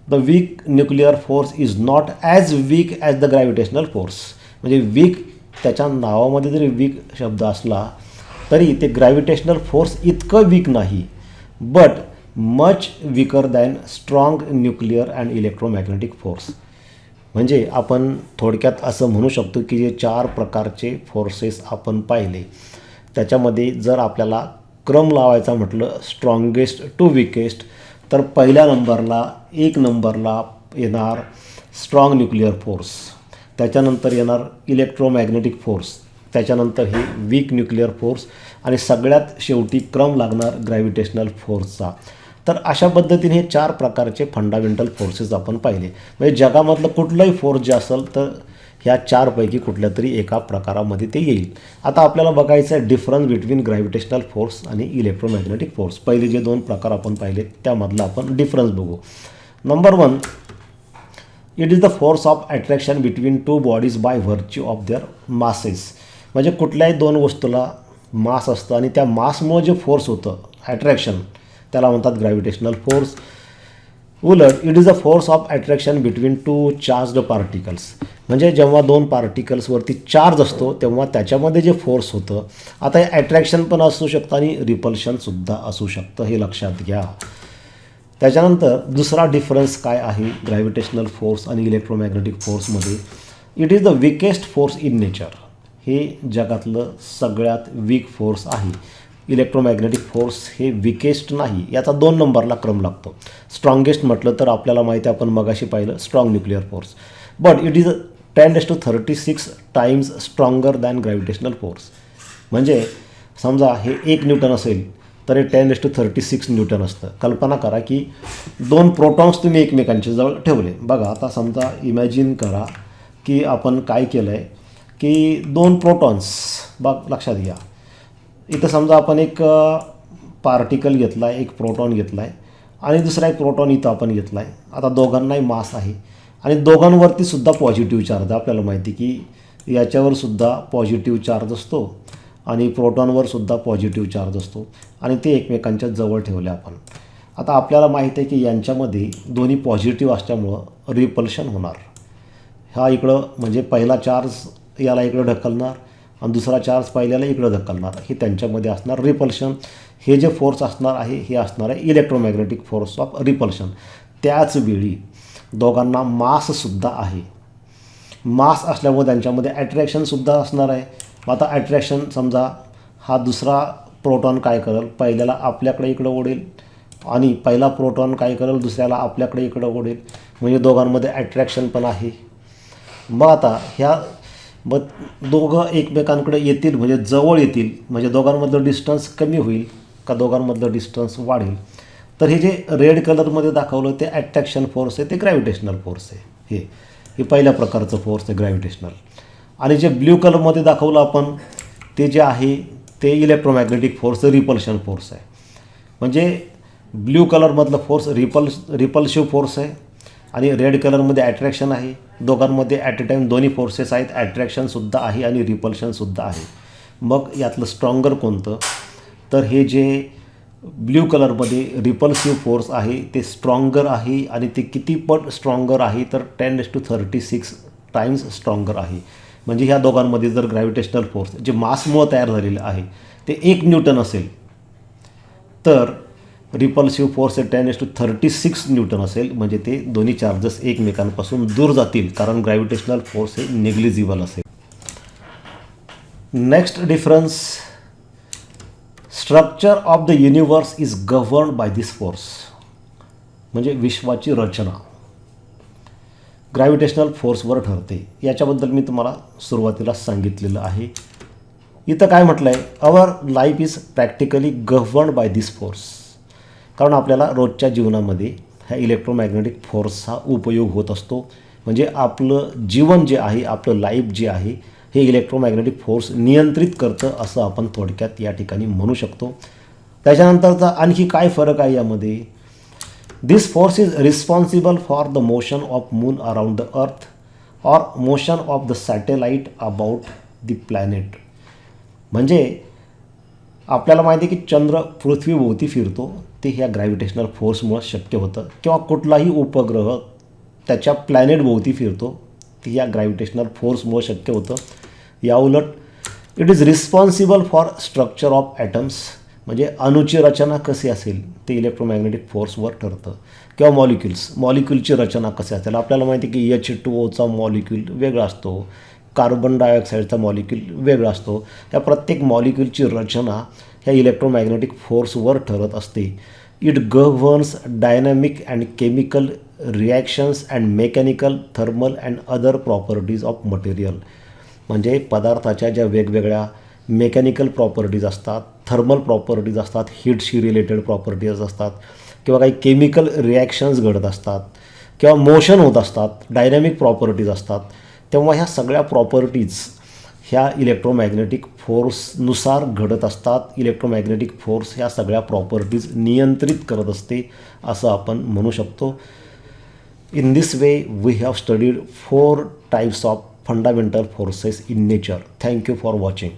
The weak nuclear force is not as weak as the gravitational force. म्हणजे वीक, त्याच्या नावामध्ये जरी वीक शब्द असला तरी ते ग्रॅव्हिटेशनल फोर्स इतकं वीक नाही, but much weaker than strong nuclear and electromagnetic force. म्हणजे आपण थोडक्यात असं म्हणू शकतो की जे 4 प्रकारचे फोर्सेस आपण पाहिले, त्याच्यामध्ये जर आपल्याला क्रम लावायचा म्हटलं स्ट्रॉंगेस्ट टू विकेस्ट, तर पहिल्या नंबरला 1 नंबरला येणार स्ट्रॉंग न्यूक्लिअर फोर्स, त्याच्यानंतर येणार इलेक्ट्रोमॅग्नेटिक फोर्स, त्याच्यानंतर हे वीक न्यूक्लिअर फोर्स आणि सगळ्यात शेवटी क्रम लागणार ग्रॅव्हिटेशनल फोर्सचा. तर अशा पद्धतीने हे 4 प्रकारचे फंडामेंटल फोर्सेस आपण पाहिले. म्हणजे जगामधलं कुठलंही फोर्स जे असेल तर ह्या 4 पैकी कुठल्या तरी एका प्रकारामध्ये ते येईल. आता आपल्याला बघायचं आहे डिफरन्स बिटवीन ग्रॅव्हिटेशनल फोर्स आणि इलेक्ट्रोमॅग्नेटिक फोर्स. पहिले जे 2 प्रकार आपण पाहिले त्यामधला आपण डिफरन्स बघू. Number 1, it is the force of attraction between 2 bodies by virtue of their masses. म्हणजे कुठल्याही 2 वस्तूला मास असतं आणि त्या मासमुळे जे फोर्स होतं अट्रॅक्शन, त्याला म्हणतात ग्रॅव्हिटेशनल फोर्स. उलट it is a force of attraction between 2 charged particles. म्हणजे जेव्हा 2 पार्टिकल्सवरती चार्ज असतो तेव्हा त्याच्यामध्ये जे फोर्स होतं, आता हे अट्रॅक्शन पण असू शकतं आणि रिपल्शनसुद्धा असू शकतं, हे लक्षात घ्या. त्याच्यानंतर दुसरा डिफरन्स काय आहे ग्रॅव्हिटेशनल फोर्स आणि इलेक्ट्रोमॅग्नेटिक फोर्समध्ये, it is the weakest force in nature. हे जगातलं सगळ्यात वीक फोर्स आहे. इलेक्ट्रोमॅग्नेटिक फोर्स हे विकेस्ट नाही, याचा 2 नंबरला क्रम लागतो. स्ट्रॉंगेस्ट म्हटलं तर आपल्याला माहिती आहे, आपण मगाशी पाहिलं strong nuclear force, but it is 10⁻36 times stronger than gravitational force. म्हणजे समजा हे 1 न्यूटन असेल तर हे 10⁻36 न्यूटन असतं. कल्पना करा की 2 प्रोटॉन्स तुम्ही एकमेकांच्या जवळ ठेवले. बघा आता समजा इमॅजिन करा की आपण काय केलं आहे की 2 प्रोटॉन्स, लक्षात घ्या, इथं समजा आपण एक पार्टिकल घेतला आहे, एक प्रोटॉन घेतला आहे आणि दुसरा एक प्रोटॉन इथं आपण घेतला आहे. आता दोघांनाही मास आहे आणि दोघांवरती सुद्धा पॉझिटिव्ह चार्ज. आपल्याला माहिती की याच्यावर सुद्धा पॉझिटिव्ह चार्ज असतो आणि प्रोटॉनवर सुद्धा पॉझिटिव्ह चार्ज असतो आणि ते एकमेकांच्या जवळ ठेवले आपण. आता आपल्याला माहीत आहे की यांच्यामध्ये दोन्ही पॉझिटिव्ह असल्यामुळं रिपल्शन होणार. हा इकडं म्हणजे पहिला चार्ज याला इकडं ढकलणार आणि दुसरा चार्ज पहिल्याला इकडं ढकलणार. हे त्यांच्यामध्ये असणार रिपल्शन. हे जे फोर्स असणार आहे हे असणार आहे इलेक्ट्रोमॅग्नेटिक फोर्स ऑफ रिपल्शन. त्याचवेळी दोघांना माससुद्धा आहे. मास असल्यामुळे त्यांच्यामध्ये अट्रॅक्शनसुद्धा असणार आहे. आता अट्रॅक्शन समजा हा दुसरा प्रोटॉन काय करेल, पहिल्याला आपल्याकडे इकडं ओढेल आणि पहिला प्रोटॉन काय करेल, दुसऱ्याला आपल्याकडे इकडं ओढेल. म्हणजे दोघांमध्ये अट्रॅक्शन पण आहे. मग आता मग दोघं एकमेकांकडे येतील म्हणजे जवळ येतील म्हणजे दोघांमधलं डिस्टन्स कमी होईल का दोघांमधलं डिस्टन्स वाढेल. तर हे जे रेड कलरमध्ये दाखवलं ते अट्रॅक्शन फोर्स आहे, ते ग्रॅव्हिटेशनल फोर्स आहे. हे पहिल्या प्रकारचं फोर्स आहे ग्रॅव्हिटेशनल. आणि जे ब्ल्यू कलरमध्ये दाखवलं आपण ते जे आहे ते इलेक्ट्रोमॅग्नेटिक फोर्स रिपल्शन फोर्स आहे. म्हणजे ब्ल्यू कलरमधलं फोर्स रिपल्सिव्ह फोर्स आहे आणि रेड कलरमध्ये अट्रॅक्शन आहे. दोघांमध्ये ॲट अ टाईम दोन्ही फोर्सेस आहेत, अट्रॅक्शनसुद्धा आहे आणि रिपल्शनसुद्धा आहे. मग यातलं स्ट्रॉंगर कोणतं, तर हे जे ब्ल्यू कलरमध्ये रिपल्सिव्ह फोर्स आहे ते स्ट्रॉंगर आहे. आणि ते किती पट स्ट्रॉंगर आहे तर 10⁻36 टाइम्स स्ट्रॉंगर आहे. म्हणजे ह्या दोघांमध्ये जर ग्रॅव्हिटेशनल फोर्स जे मासमुळं तयार झालेलं आहे ते 1 न्यूटन असेल तर रिपल्सिव्ह फोर्स 10⁻36 न्यूटन असेल. म्हणजे ते दोन्ही चार्जेस एकमेकांपासून दूर जातील कारण ग्रॅव्हिटेशनल फोर्स हे नेग्लिजिबल असेल. Next difference, structure of the universe is governed by this force. म्हणजे विश्वाची रचना ग्रॅव्हिटेशनल फोर्सवर ठरते. याच्याबद्दल मी तुम्हाला सुरुवातीला सांगितलेलं आहे. इथं काय म्हटलं आहे, our life is practically governed by this force. कारण आपल्याला रोजच्या जीवनामध्ये ह्या इलेक्ट्रोमॅग्नेटिक फोर्सचा उपयोग होत असतो. म्हणजे आपलं जीवन जे आहे, आपलं लाईफ जे आहे हे इलेक्ट्रोमॅग्नेटिक फोर्स नियंत्रित करतं असं आपण थोडक्यात या ठिकाणी म्हणू शकतो. त्याच्यानंतरचा आणखी काय फरक आहे यामध्ये, this force is responsible for the motion of moon around the earth or motion of the satellite about the planet. म्हणजे आपल्याला माहिती आहे की चंद्र पृथ्वीभोवती फिरतो ते ह्या ग्रॅव्हिटेशनल फोर्समुळं शक्य होतं. किंवा कुठलाही उपग्रह त्याच्या प्लॅनेटभोवती फिरतो ते ह्या ग्रॅव्हिटेशनल फोर्समुळं शक्य होतं. याउलट it is responsible for structure of atoms. म्हणजे अणूची रचना कशी असेल ते इलेक्ट्रोमॅग्नेटिक फोर्सवर ठरतं. किंवा मॉलिक्युलची रचना कशी असेल, आपल्याला माहिती आहे की H2Oचा मॉलिक्यूल वेगळा असतो, कार्बन डायऑक्साईडचा मॉलिक्यूल वेगळा असतो. या प्रत्येक मॉलिक्यूलची रचना ह्या इलेक्ट्रोमॅग्नेटिक फोर्सवर ठरत असते. It governs dynamic and chemical reactions and mechanical, thermal and other properties of material. म्हणजे पदार्थाच्या ज्या वेगवेगळ्या मेकॅनिकल प्रॉपर्टीज असतात, थर्मल प्रॉपर्टीज असतात, हीटशी रिलेटेड प्रॉपर्टीज असतात, किंवा काही केमिकल रिॲक्शन्स घडत असतात, किंवा मोशन होत असतात, डायनॅमिक प्रॉपर्टीज असतात. तेव्हा ह्या सगळ्या प्रॉपर्टीज ह्या इलेक्ट्रोमॅग्नेटिक फोर्सनुसार घडत असतात. इलेक्ट्रोमॅग्नेटिक फोर्स ह्या सगळ्या प्रॉपर्टीज नियंत्रित करत असते असं आपण म्हणू शकतो. In this way we have studied 4 types of fundamental forces in nature. Thank you for watching.